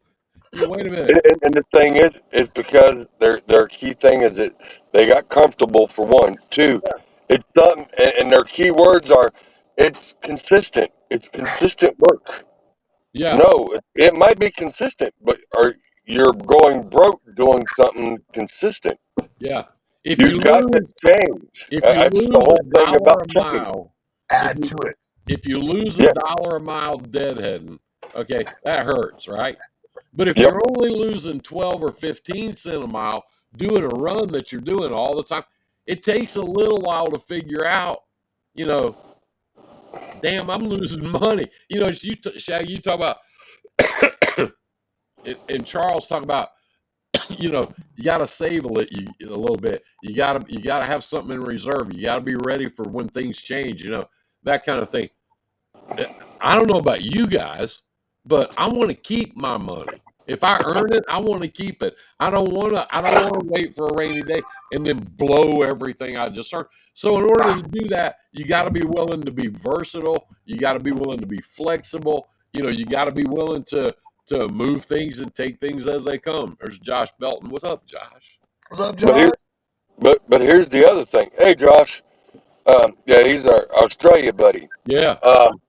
Speaker 3: Wait a minute.
Speaker 4: And the thing is because their key thing is that they got comfortable for one. Two, it's something, and their key words are, it's consistent. It's consistent work.
Speaker 3: Yeah,
Speaker 4: No, it might be consistent, but you're going broke doing something consistent.
Speaker 3: yeah. If
Speaker 4: You
Speaker 3: you
Speaker 4: got to
Speaker 3: lose,
Speaker 4: change.
Speaker 3: if you
Speaker 4: That's the
Speaker 3: lose a
Speaker 4: whole thing
Speaker 3: dollar
Speaker 4: about
Speaker 3: a
Speaker 4: change.
Speaker 3: mile, if
Speaker 2: Add
Speaker 3: you
Speaker 2: to it.
Speaker 3: if you lose a
Speaker 4: Yeah.
Speaker 3: dollar a mile deadheading, okay, that hurts, right? But if
Speaker 4: Yep.
Speaker 3: you're only losing 12 or 15 cent a mile doing a run that you're doing all the time, it takes a little while to figure out, you know, damn, I'm losing money. Shaggy, you talk about, and Charles talk about, you got to save a little bit. You got to have something in reserve. You got to be ready for when things change. That kind of thing. I don't know about you guys, but I want to keep my money. If I earn it, I want to keep it. I don't want to. I don't want to wait for a rainy day and then blow everything I just earned. So in order to do that, you got to be willing to be versatile. You got to be willing to be flexible. You got to be willing to move things and take things as they come. There's Josh Belton. What's up, Josh?
Speaker 2: What's up,
Speaker 4: But
Speaker 2: John?
Speaker 4: but here's the other thing. Hey, Josh. Yeah, he's our Australia buddy.
Speaker 3: Yeah,
Speaker 4: Um,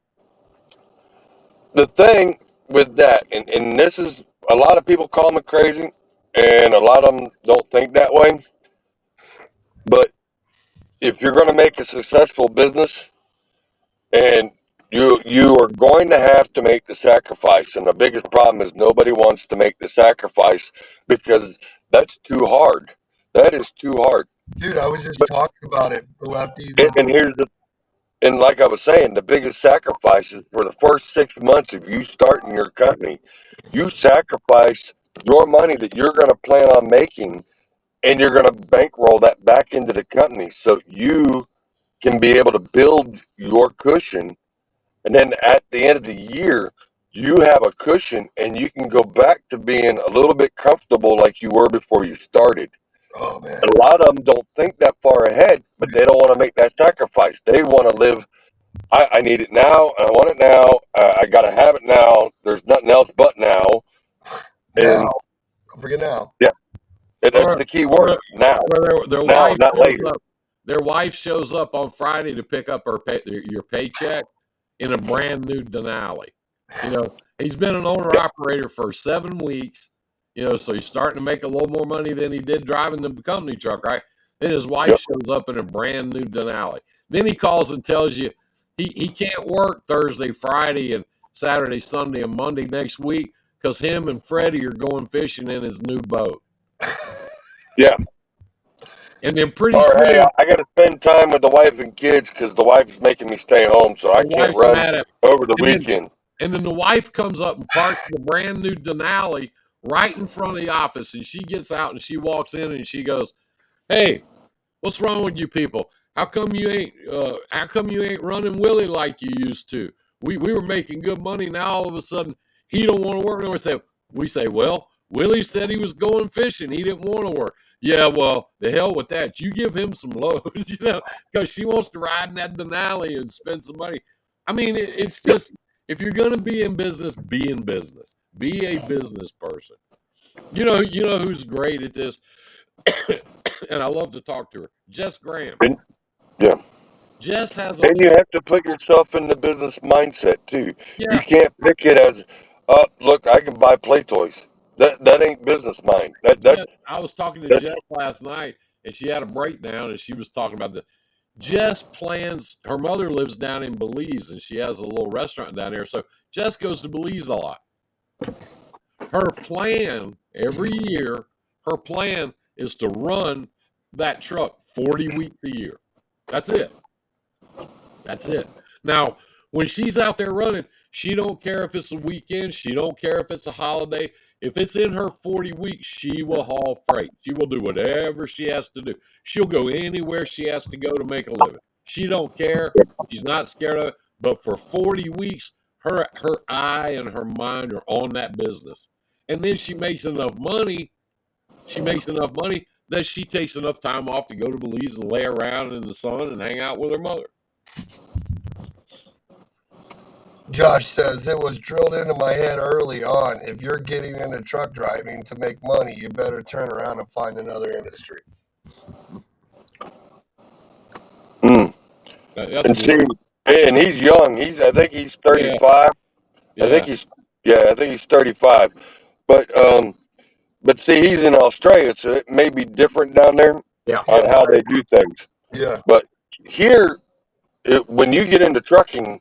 Speaker 4: the thing with that, and this is a lot of people call me crazy, and a lot of them don't think that way. But if you're going to make a successful business, and you are going to have to make the sacrifice, and the biggest problem is nobody wants to make the sacrifice because that's too hard. That is too hard.
Speaker 2: Dude, I was just
Speaker 4: But
Speaker 2: talking about it. The lefty.
Speaker 4: and here's the and like I was saying, the biggest sacrifice is for the first 6 months of you starting your company. You sacrifice your money that you're going to plan on making, and you're going to bankroll that back into the company so you can be able to build your cushion. And then at the end of the year, you have a cushion and you can go back to being a little bit comfortable like you were before you started.
Speaker 2: Oh man.
Speaker 4: A lot of them don't think that far ahead, but they don't want to make that sacrifice. They want to live, I need it now. I want it now. I got to have it now. There's nothing else but now.
Speaker 2: Now.
Speaker 4: And
Speaker 2: Don't forget now.
Speaker 4: yeah, that's
Speaker 3: or
Speaker 4: the key
Speaker 3: or,
Speaker 4: word. Now,
Speaker 3: their
Speaker 4: now,
Speaker 3: wife
Speaker 4: not
Speaker 3: shows
Speaker 4: later.
Speaker 3: up. Their wife shows up on Friday to pick up your paycheck in a brand new Denali. He's been an owner
Speaker 4: Yeah,
Speaker 3: operator for 7 weeks. So he's starting to make a little more money than he did driving the company truck, right? Then his wife
Speaker 4: yep,
Speaker 3: shows up in a brand new Denali. Then he calls and tells you he can't work Thursday, Friday, and Saturday, Sunday, and Monday next week because him and Freddie are going fishing in his new boat.
Speaker 4: yeah.
Speaker 3: And then pretty
Speaker 4: Or hey,
Speaker 3: soon,
Speaker 4: I got to spend time with the wife and kids because the wife's making me stay home, so I
Speaker 3: the
Speaker 4: can't
Speaker 3: wife's
Speaker 4: run
Speaker 3: mad at
Speaker 4: over the
Speaker 3: and then
Speaker 4: weekend.
Speaker 3: and then the wife comes up and parks the brand new Denali right in front of the office. And she gets out and she walks in and she goes, "Hey, what's wrong with you people? How come you ain't running Willie like you used to? We were making good money. Now all of a sudden he don't want to work no more." We say, well, Willie said he was going fishing. He didn't want to work. Yeah, well, the hell with that. You give him some loads, because she wants to ride in that Denali and spend some money. I mean, it's
Speaker 4: Yep.
Speaker 3: just, if you're going to be in business, be in business. Be a business person. You know who's great at this, and I love to talk to her. Jess Graham.
Speaker 4: And, yeah.
Speaker 3: Jess has a
Speaker 4: And you have to put yourself in the business mindset too. You
Speaker 3: yeah,
Speaker 4: can't pick it as, look, I can buy play toys. That ain't business mind.
Speaker 3: yeah. I was talking to Jess
Speaker 4: That's
Speaker 3: last night, and she had a breakdown, and she was talking about the Jess plans. Her mother lives down in Belize, and she has a little restaurant down there. So Jess goes to Belize a lot. Her plan every year, her plan is to run that truck 40 weeks a year. That's it. That's it. Now, when she's out there running, she don't care if it's a weekend. She don't care if it's a holiday. If it's in her 40 weeks, she will haul freight. She will do whatever she has to do. She'll go anywhere she has to go to make a living. She don't care. She's not scared of it. But for 40 weeks, her eye and her mind are on that business. And then she makes enough money. She makes enough money that she takes enough time off to go to Belize and lay around in the sun and hang out with her mother.
Speaker 2: Josh says it was drilled into my head early on. If you're getting into truck driving to make money, you better turn around and find another industry.
Speaker 4: Mm.
Speaker 3: That's a
Speaker 4: And
Speaker 3: good.
Speaker 4: see, and he's young. I think he's
Speaker 3: Yeah,
Speaker 4: 35. I think
Speaker 3: yeah,
Speaker 4: I think he's 35. But see, he's in Australia, so it may be different down there
Speaker 1: Yeah.
Speaker 2: Yeah,
Speaker 4: on how they do things.
Speaker 2: yeah.
Speaker 4: But here, when you get into trucking,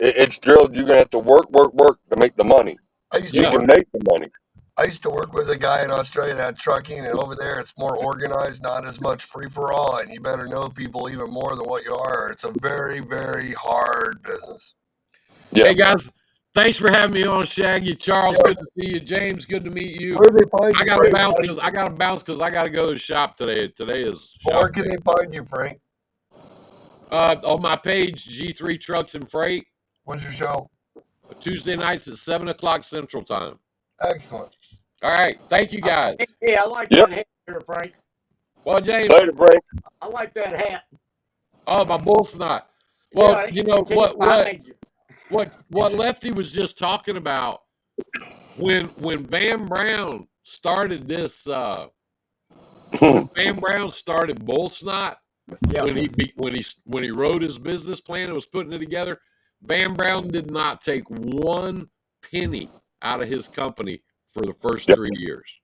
Speaker 4: it's drilled. You're gonna have to work, work, work to make the money.
Speaker 2: I used to
Speaker 4: You
Speaker 3: yeah.
Speaker 4: can
Speaker 2: work.
Speaker 4: make the money.
Speaker 2: I used to work with a guy in Australia that had trucking, and over there it's more organized, not as much free for all, and you better know people even more than what you are. It's a very, very hard business.
Speaker 4: Yeah.
Speaker 3: Hey guys, thanks for having me on, Shaggy. Charles,
Speaker 2: Yeah.
Speaker 3: good to see you. James, good to meet you.
Speaker 2: Where do they find
Speaker 3: I
Speaker 2: you,
Speaker 3: gotta
Speaker 2: Frank?
Speaker 3: bounce because I gotta go to the shop today. Today is
Speaker 2: Well, where
Speaker 3: shop
Speaker 2: can
Speaker 3: day.
Speaker 2: they find you, Frank?
Speaker 3: On my page, G3 Trucks and Freight,
Speaker 2: When's your show?
Speaker 3: Tuesday nights at 7 o'clock Central Time.
Speaker 2: Excellent.
Speaker 3: All right, thank you guys.
Speaker 1: Hey, I like
Speaker 4: Yep.
Speaker 1: that hat here, Frank.
Speaker 3: Well, James,
Speaker 4: Later, Frank.
Speaker 1: I like that hat.
Speaker 3: oh my bull snot. Well,
Speaker 1: Yeah,
Speaker 3: you know
Speaker 1: it came behind you.
Speaker 3: what Lefty was just talking about when Van Brown started this when Van Brown started bull snot
Speaker 1: Yeah.
Speaker 3: when he wrote his business plan and was putting it together, Van Brown did not take one penny out of his company for the first
Speaker 4: Yep.
Speaker 3: 3 years.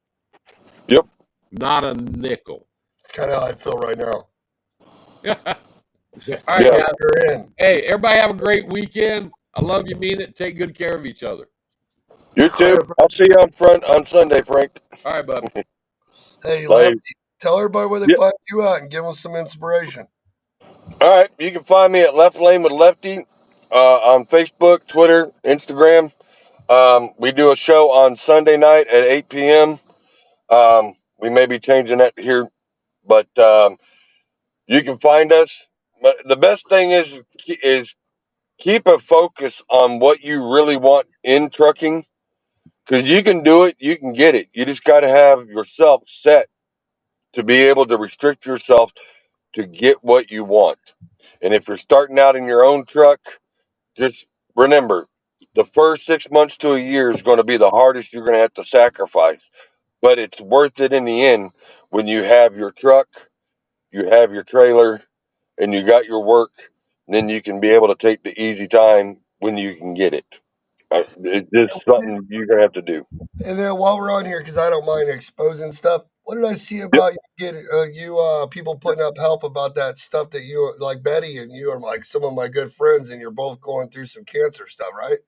Speaker 4: Yep.
Speaker 3: Not a nickel.
Speaker 2: It's kind of how I feel right now.
Speaker 3: All
Speaker 1: Yeah.
Speaker 3: right,
Speaker 4: Yeah.
Speaker 3: guys.
Speaker 2: You're in.
Speaker 3: Hey, everybody have a great weekend. I love you, mean it. Take good care of each other.
Speaker 4: You too.
Speaker 1: Later,
Speaker 4: I'll see you on Sunday, Frank.
Speaker 3: All right, bud.
Speaker 2: Hey,
Speaker 4: Later.
Speaker 2: Lefty, tell everybody where they
Speaker 4: Yep.
Speaker 2: find you out and give them some inspiration.
Speaker 4: All right. You can find me at Left Lane with Lefty on Facebook, Twitter, Instagram. We do a show on Sunday night at 8 p.m. We may be changing that here, but you can find us. But the best thing is keep a focus on what you really want in trucking, because you can do it, you can get it. You just got to have yourself set to be able to restrict yourself to get what you want. And if you're starting out in your own truck, just remember the first 6 months to a year is going to be the hardest you're going to have to sacrifice, but it's worth it in the end when you have your truck, you have your trailer, and you got your work. Then you can be able to take the easy time when you can get it. It's just something you're going to have to do.
Speaker 2: And then while we're on here, because I don't mind exposing stuff, what did I see
Speaker 4: Yep.
Speaker 2: about you getting people putting up help about that stuff that you like Betty and you are like some of my good friends and you're both going through some cancer stuff, right?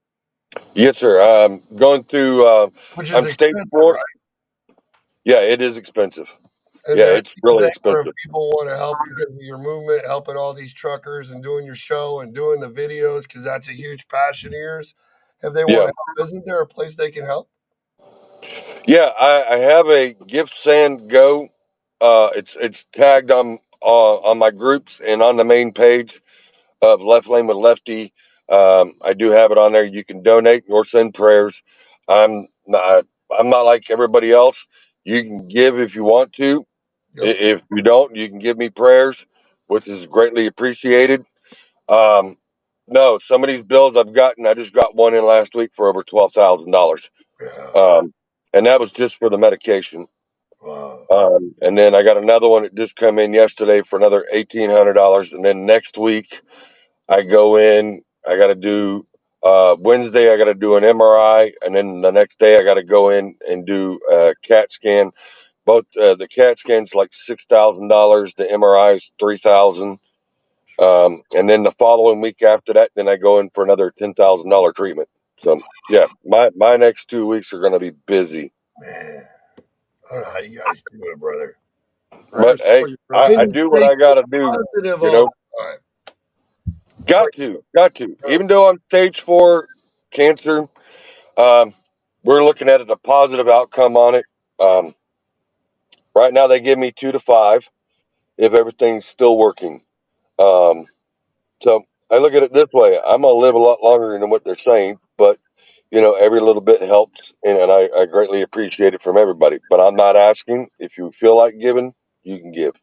Speaker 4: Yes, sir. Going through,
Speaker 2: Which is
Speaker 4: I'm stage
Speaker 2: expensive,
Speaker 4: 4.
Speaker 2: right?
Speaker 4: Yeah, it is expensive.
Speaker 2: And
Speaker 4: Yeah,
Speaker 2: there are
Speaker 4: it's really
Speaker 2: things where
Speaker 4: expensive.
Speaker 2: people want to help because of your movement, helping all these truckers and doing your show and doing the videos because that's a huge passion of yours. If they want
Speaker 4: Yeah.
Speaker 2: to help, isn't there a place they can help?
Speaker 4: Yeah, I have a Gift Sand Go. It's tagged on my groups and on the main page of Left Lane with Lefty. I do have it on there. You can donate or send prayers. I'm not like everybody else. You can give if you want to.
Speaker 2: Yep.
Speaker 4: If you don't, you can give me prayers, which is greatly appreciated. Um, no, some of these bills I've gotten, I just got one in last week for over $12,000.
Speaker 2: Yeah.
Speaker 4: And that was just for the medication.
Speaker 2: Wow.
Speaker 4: And then I got another one that just come in yesterday for another $1,800. And then next week I go in, I got to do, Wednesday, I got to do an MRI. And then the next day I got to go in and do a CAT scan. Both, the CAT scan's like $6,000. The MRI is 3,000. And then the following week after that, then I go in for another $10,000 treatment. So yeah, my next 2 weeks are going to be busy.
Speaker 2: Man. I don't know how you guys do it, brother.
Speaker 4: But
Speaker 1: prayers
Speaker 4: hey,
Speaker 1: for you, brother.
Speaker 4: I
Speaker 2: And
Speaker 4: do what
Speaker 2: stay
Speaker 4: I
Speaker 2: so
Speaker 4: got to do.
Speaker 2: positive
Speaker 4: You
Speaker 2: all
Speaker 4: know,
Speaker 2: the time.
Speaker 4: got to.
Speaker 2: Yeah.
Speaker 4: Even though I'm stage 4 cancer, um, we're looking at it a positive outcome on it. Um, right now, they give me 2 to 5 if everything's still working. Um, so I look at it this way: I'm gonna live a lot longer than what they're saying, but every little bit helps, and I greatly appreciate it from everybody. But I'm not asking. If you feel like giving, you can give.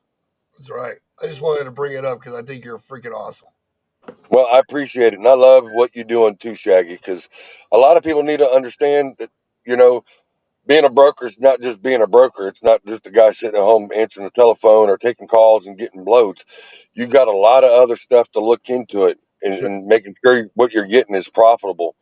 Speaker 2: That's right. I just wanted to bring it up because I think you're freaking awesome.
Speaker 4: Well, I appreciate it, and I love what you're doing too, Shaggy. Because a lot of people need to understand that you know being a broker is not just being a broker. It's not just a guy sitting at home answering the telephone or taking calls and getting loads. You got a lot of other stuff to look into it,
Speaker 1: Sure.
Speaker 4: and making sure what you're getting is profitable.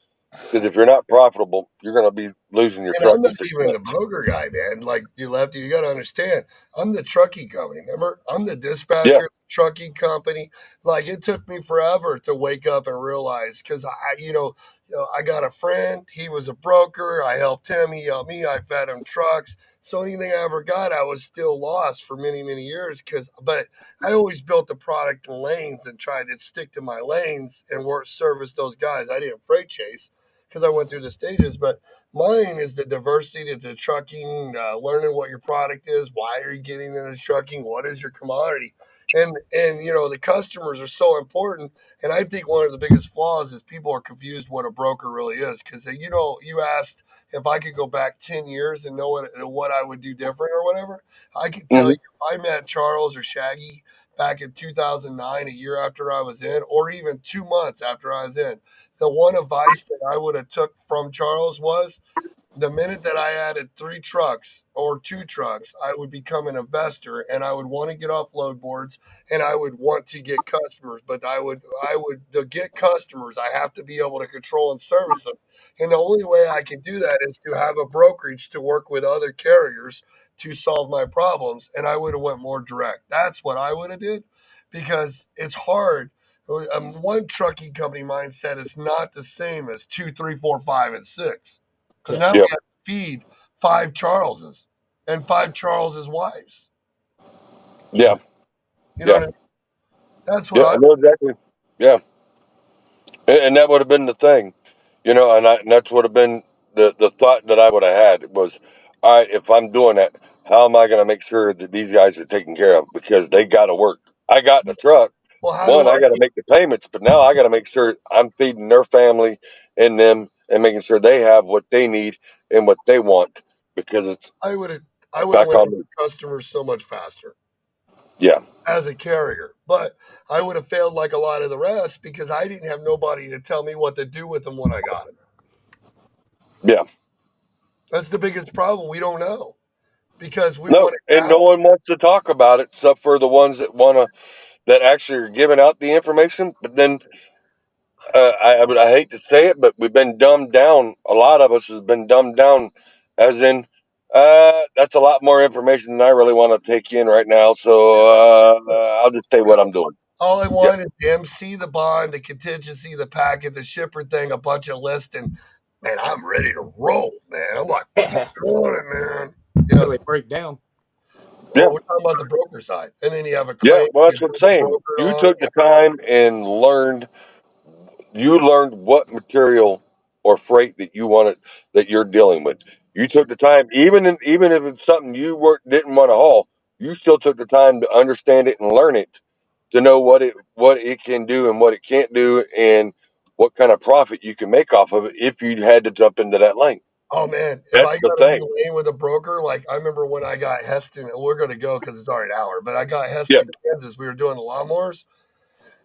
Speaker 4: Because if you're not profitable, you're going to be losing your
Speaker 2: And I'm
Speaker 4: truck in
Speaker 2: not
Speaker 4: six
Speaker 2: even the
Speaker 4: months.
Speaker 2: broker guy, man. Like you lefty, you got to understand. I'm the trucking company. Remember, I'm the
Speaker 4: Yeah.
Speaker 2: dispatcher, trucking company. Like it took me forever to wake up and realize because I got a friend. He was a broker. I helped him. He helped me. I fed him trucks. So anything I ever got, I was still lost for many, many years. But I always built the product in lanes and tried to stick to my lanes and work service those guys. I didn't freight chase because I went through the stages, but mine is the diversity of the trucking, learning what your product is, why are you getting into trucking, what is your commodity, and the customers are so important. And I think one of the biggest flaws is people are confused what a broker really is because you asked if I could go back 10 years and know what I would do different or whatever. I could tell you
Speaker 4: Hmm.
Speaker 2: if I met Charles or Shaggy back in 2009, a year after I was in, or even 2 months after I was in, the one advice that I would have took from Charles was the minute that I added 3 trucks or 2 trucks, I would become an investor and I would want to get off load boards and I would want to get customers. But I would to get customers, I have to be able to control and service them. And the only way I can do that is to have a brokerage to work with other carriers to solve my problems. And I would have went more direct. That's what I would have did because it's hard. One trucking company mindset is not the same as two, three, four, five, and six. Because
Speaker 1: Yeah.
Speaker 2: now we
Speaker 4: Yep.
Speaker 2: have to feed 5 Charleses and 5 Charles's wives.
Speaker 4: Yeah.
Speaker 2: You know
Speaker 4: Yeah.
Speaker 2: what I mean? That's what
Speaker 4: Yeah.
Speaker 2: I
Speaker 4: I know exactly. Yeah. And that would have been the thing, and that's would have been the thought that I would have had was, all right, if I'm doing that, how am I going to make sure that these guys are taken care of because they got to work. I got the truck.
Speaker 2: well, how do
Speaker 4: One,
Speaker 2: I
Speaker 4: I got to make the payments, but now I got to make sure I'm feeding their family and them and making sure they have what they need and what they want because it's
Speaker 2: I would have I would have
Speaker 4: back
Speaker 2: went
Speaker 4: on
Speaker 2: to
Speaker 4: me.
Speaker 2: the customers so much faster
Speaker 4: Yeah.
Speaker 2: as a carrier. But I would have failed like a lot of the rest because I didn't have nobody to tell me what to do with them when I got them.
Speaker 4: Yeah.
Speaker 2: That's the biggest problem. We don't know because we
Speaker 4: No,
Speaker 2: want to
Speaker 4: and
Speaker 2: cap.
Speaker 4: no one wants to talk about it except for the ones that actually are giving out the information, but then I hate to say it, but we've been dumbed down. A lot of us has been dumbed down, as in, that's a lot more information than I really want to take in right now. So I'll just say what I'm doing.
Speaker 2: All I
Speaker 4: Yeah,
Speaker 2: want is the MC, the bond, the contingency, the packet, the shipper thing, a bunch of lists, and man, I'm ready to roll, man. I'm like, put on it, man. Yeah.
Speaker 1: Till they break down.
Speaker 2: Well,
Speaker 4: yeah,
Speaker 2: we're talking about the broker side, and then you have a
Speaker 4: yeah.
Speaker 2: claim,
Speaker 4: Well,
Speaker 2: you
Speaker 4: that's what I'm
Speaker 2: double
Speaker 4: saying.
Speaker 2: broker
Speaker 4: You
Speaker 2: on.
Speaker 4: took the time and learned what material or freight that you wanted that you're dealing with. You took the time, even if it's something you didn't want to haul, you still took the time to understand it and learn it, to know what it can do and what it can't do, and what kind of profit you can make off of it if you had to jump into that lane.
Speaker 2: Oh man, if
Speaker 4: That's
Speaker 2: I
Speaker 4: the
Speaker 2: got to be
Speaker 4: thing.
Speaker 2: laying with a broker, like I remember when I got Heston, and we're going to go because it's already an hour, but I got
Speaker 4: Yeah.
Speaker 2: Heston, Kansas. We were doing the lawnmowers.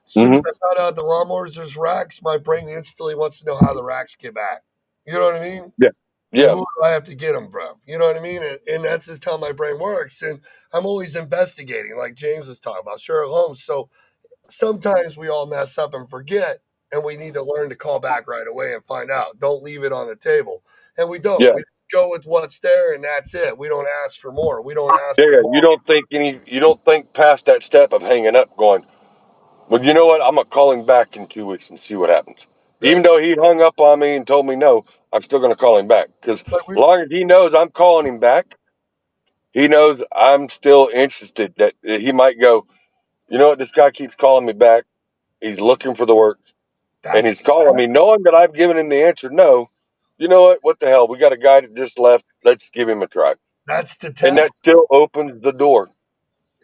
Speaker 2: As soon as
Speaker 4: Hmm.
Speaker 2: I found out the lawnmowers, there's racks, my brain instantly wants to know how the racks get back. You know what I mean?
Speaker 4: Yeah.
Speaker 2: And
Speaker 4: Yeah.
Speaker 2: who do I have to get them from? You know what I mean? And that's just how my brain works. And I'm always investigating, like James was talking about Sherlock Holmes. So sometimes we all mess up and forget, and we need to learn to call back right away and find out. Don't leave it on the table. And we don't.
Speaker 4: Yeah.
Speaker 2: We go with what's there, and that's it. We don't ask for more. We don't ask
Speaker 4: Yeah.
Speaker 2: for
Speaker 4: Yeah.
Speaker 2: more.
Speaker 4: You don't think past that step of hanging up, going, well, you know what? I'm gonna call him back in 2 weeks and see what happens. Even
Speaker 2: Right?
Speaker 4: though he hung up on me and told me no, I'm still gonna call him back because as
Speaker 2: Like we,
Speaker 4: long as he knows I'm calling him back, he knows I'm still interested. That he might go, you know what? This guy keeps calling me back. He's looking for the work, and
Speaker 2: that's
Speaker 4: he's calling me, knowing that I've given him the answer no. You know what? What the hell? We got a guy that just left. Let's give him a try,
Speaker 2: that's the
Speaker 4: and
Speaker 2: test.
Speaker 4: that still opens the door.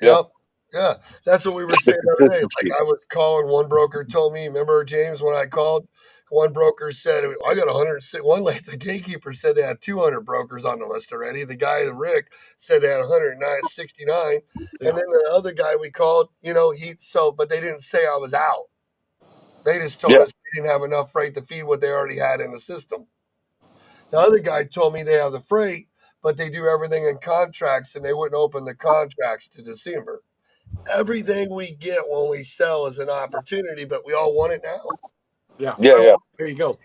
Speaker 4: Yeah,
Speaker 2: Yep. Yeah. That's what we were
Speaker 4: the
Speaker 2: saying the other day. Like
Speaker 4: consistency.
Speaker 2: I was calling, one broker told me, remember James, when I called, one broker said, I got 106. One late, the gatekeeper said they had 200 brokers on the list already. The guy, Rick, said they had 169.
Speaker 1: Yeah.
Speaker 2: And then the other guy we called, but they didn't say I was out. They just told
Speaker 4: Yeah.
Speaker 2: us they didn't have enough freight to feed what they already had in the system. The other guy told me they have the freight, but they do everything in contracts and they wouldn't open the contracts to December. Everything we get when we sell is an opportunity, but we all want it now,
Speaker 1: Yeah.
Speaker 4: Yeah.
Speaker 1: Well,
Speaker 4: Yeah.
Speaker 1: there you go.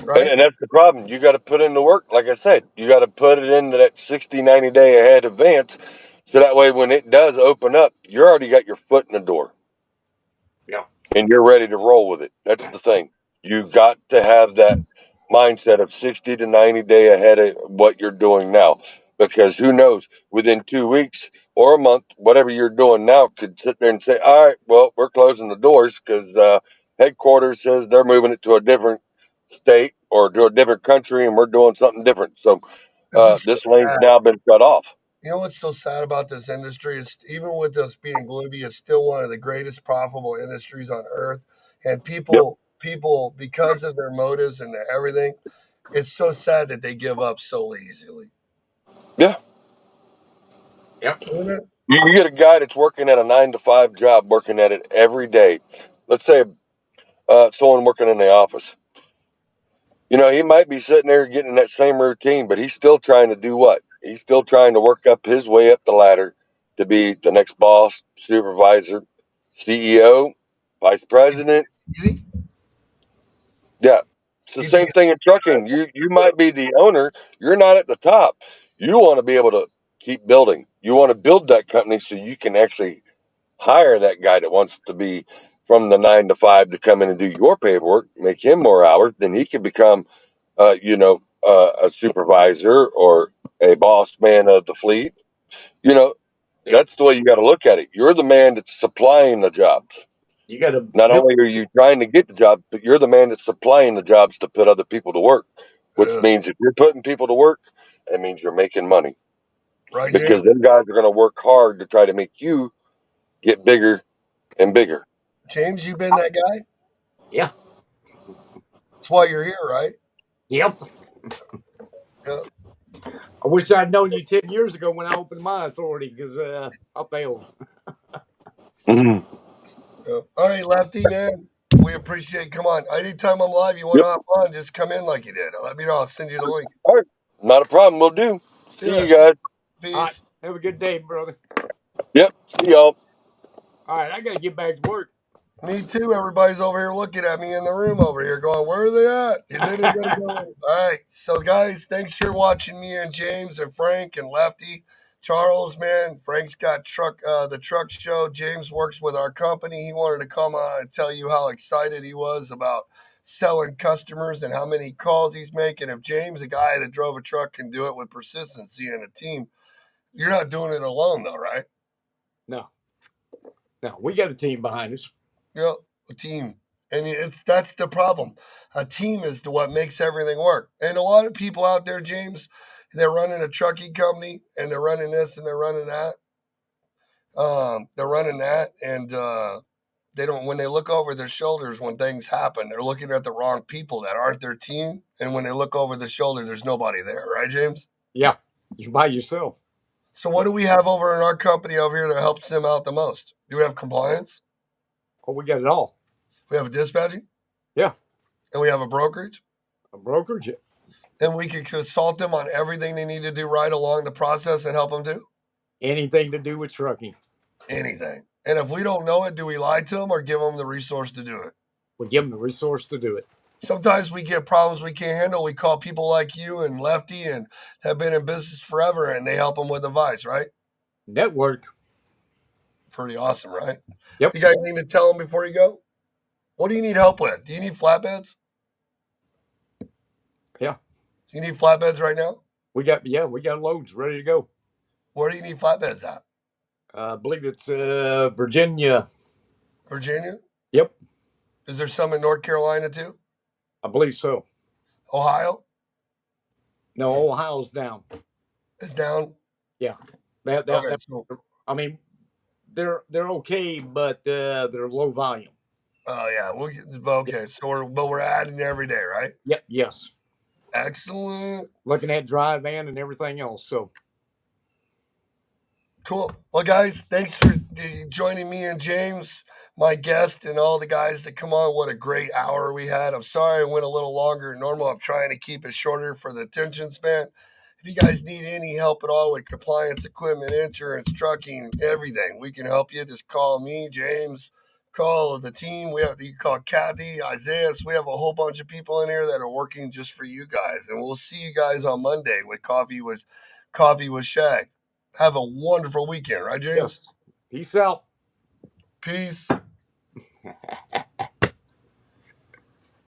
Speaker 2: right?
Speaker 4: And that's the problem. You got to put in the work. Like I said, you got to put it into that 60, 90 day ahead advance. So that way, when it does open up, you already got your foot in the door
Speaker 1: Yeah.
Speaker 4: and you're ready to roll with it. That's the thing. You got to have that mindset of 60 to 90 day ahead of what you're doing now. Because who knows, within 2 weeks or a month, whatever you're doing now could sit there and say, all right, well, we're closing the doors because headquarters says they're moving it to a different state or to a different country and we're doing something different. So
Speaker 2: This is so
Speaker 4: this lane's
Speaker 2: sad.
Speaker 4: now been shut off.
Speaker 2: You know what's so sad about this industry is even with us being gloomy, it's still one of the greatest profitable industries on earth. And
Speaker 4: Yep.
Speaker 2: people, because of their motives and their everything, it's so sad that they give up so easily.
Speaker 4: Yeah.
Speaker 1: Yep.
Speaker 2: Isn't it?
Speaker 4: You get a guy that's working at a 9 to 5 job, working at it every day. Let's say someone working in the office. You know, he might be sitting there getting that same routine, but he's still trying to do what? He's still trying to work up his way up the ladder to be the next boss, supervisor, CEO, vice
Speaker 2: You think
Speaker 4: president.
Speaker 2: it's easy?
Speaker 4: Yeah. It's the
Speaker 2: You think
Speaker 4: same thing in trucking. You might be the owner, you're not at the top. You want to be able to keep building. You want to build that company so you can actually hire that guy that wants to be from the 9 to 5 to come in and do your paperwork, make him more hours, then he can become a supervisor or a boss man of the fleet. You know,
Speaker 1: Yep.
Speaker 4: that's the way you got to look at it. You're the man that's supplying the jobs.
Speaker 1: You got to
Speaker 4: Not
Speaker 1: build.
Speaker 4: only are you trying to get the job, but you're the man that's supplying the jobs to put other people to work, which
Speaker 2: uh,
Speaker 4: means if you're putting people to work, that means you're making money
Speaker 2: right, James?
Speaker 4: because them guys are going to work hard to try to make you get bigger and bigger.
Speaker 2: James, you been that guy?
Speaker 1: Yeah.
Speaker 2: That's why you're here, right?
Speaker 1: Yep.
Speaker 2: Yeah.
Speaker 1: I wish I'd known you 10 years ago when I opened my authority because I failed.
Speaker 4: Mhm.
Speaker 2: Yeah. All right, Lefty, man. We appreciate. Come on, anytime I'm live, you want
Speaker 4: Yep.
Speaker 2: to hop on, just come in like you did. Let me know. I'll send you the link.
Speaker 4: All right. Not a problem. We'll do. See
Speaker 2: Yeah.
Speaker 4: you guys.
Speaker 1: All right.
Speaker 2: Peace.
Speaker 1: Have a good day, brother.
Speaker 4: Yep. See y'all.
Speaker 1: All right. I got to get back to work.
Speaker 2: Me too. Everybody's over here looking at me in the room over here, going, "Where are they at?" And then they gotta go. All right. So, guys, thanks for watching me and James and Frank and Lefty. Charles, man, Frank's got the truck show. James works with our company. He wanted to come on and tell you how excited he was about selling customers and how many calls he's making. If James, a guy that drove a truck, can do it with persistency and a team, you're not doing it alone, though, right?
Speaker 1: No, no. We got a team behind us.
Speaker 2: Yep, a team. And that's the problem. A team is what makes everything work. And a lot of people out there, James, they're running a trucking company and they're running this and they're running that. They're running that, and they don't. When they look over their shoulders when things happen, they're looking at the wrong people that aren't their team. And when they look over the shoulder, there's nobody there, right, James?
Speaker 1: Yeah. You by yourself.
Speaker 2: So what do we have over in our company over here that helps them out the most? Do we have compliance?
Speaker 1: Oh, we got it all.
Speaker 2: We have a dispatching,
Speaker 1: Yeah.
Speaker 2: and we have a brokerage.
Speaker 1: A brokerage.
Speaker 2: Then we can consult them on everything they need to do right along the process and help them do
Speaker 1: Anything to do with trucking.
Speaker 2: anything. And if we don't know it, do we lie to them or give them the resource to do it?
Speaker 1: We give them the resource to do it.
Speaker 2: Sometimes we get problems we can't handle. We call people like you and Lefty and have been in business forever, and they help them with advice, right?
Speaker 1: Network.
Speaker 2: Pretty awesome, right?
Speaker 1: Yep.
Speaker 2: You got anything to tell them before you go? What do you need help with? Do you need flatbeds?
Speaker 1: Yeah.
Speaker 2: Do you need flatbeds right now?
Speaker 1: We got loads ready to go.
Speaker 2: Where do you need flatbeds at?
Speaker 1: I believe it's Virginia.
Speaker 2: Virginia?
Speaker 1: Yep.
Speaker 2: Is there some in North Carolina too?
Speaker 1: I believe so.
Speaker 2: Ohio
Speaker 1: No, Ohio's down.
Speaker 2: is down.
Speaker 1: Yeah. That
Speaker 2: Okay, so
Speaker 1: I mean, they're okay, but they're low volume.
Speaker 2: oh yeah, okay. So we're adding every day, right?
Speaker 1: Yep. Yes.
Speaker 2: Excellent.
Speaker 1: Looking at dry van and everything else. So
Speaker 2: Cool. Well, guys, thanks for joining me and James, my guest, and all the guys that come on. What a great hour we had. I'm sorry I went a little longer than normal. I'm trying to keep it shorter for the attention span. If you guys need any help at all with compliance, equipment, insurance, trucking, everything, we can help you. Just call me, James. Call the team. You can call Kathy, Isaiah. So we have a whole bunch of people in here that are working just for you guys. And we'll see you guys on Monday with Coffee with Shag. Have a wonderful weekend, right, James?
Speaker 1: Yes. Peace out.
Speaker 2: Peace.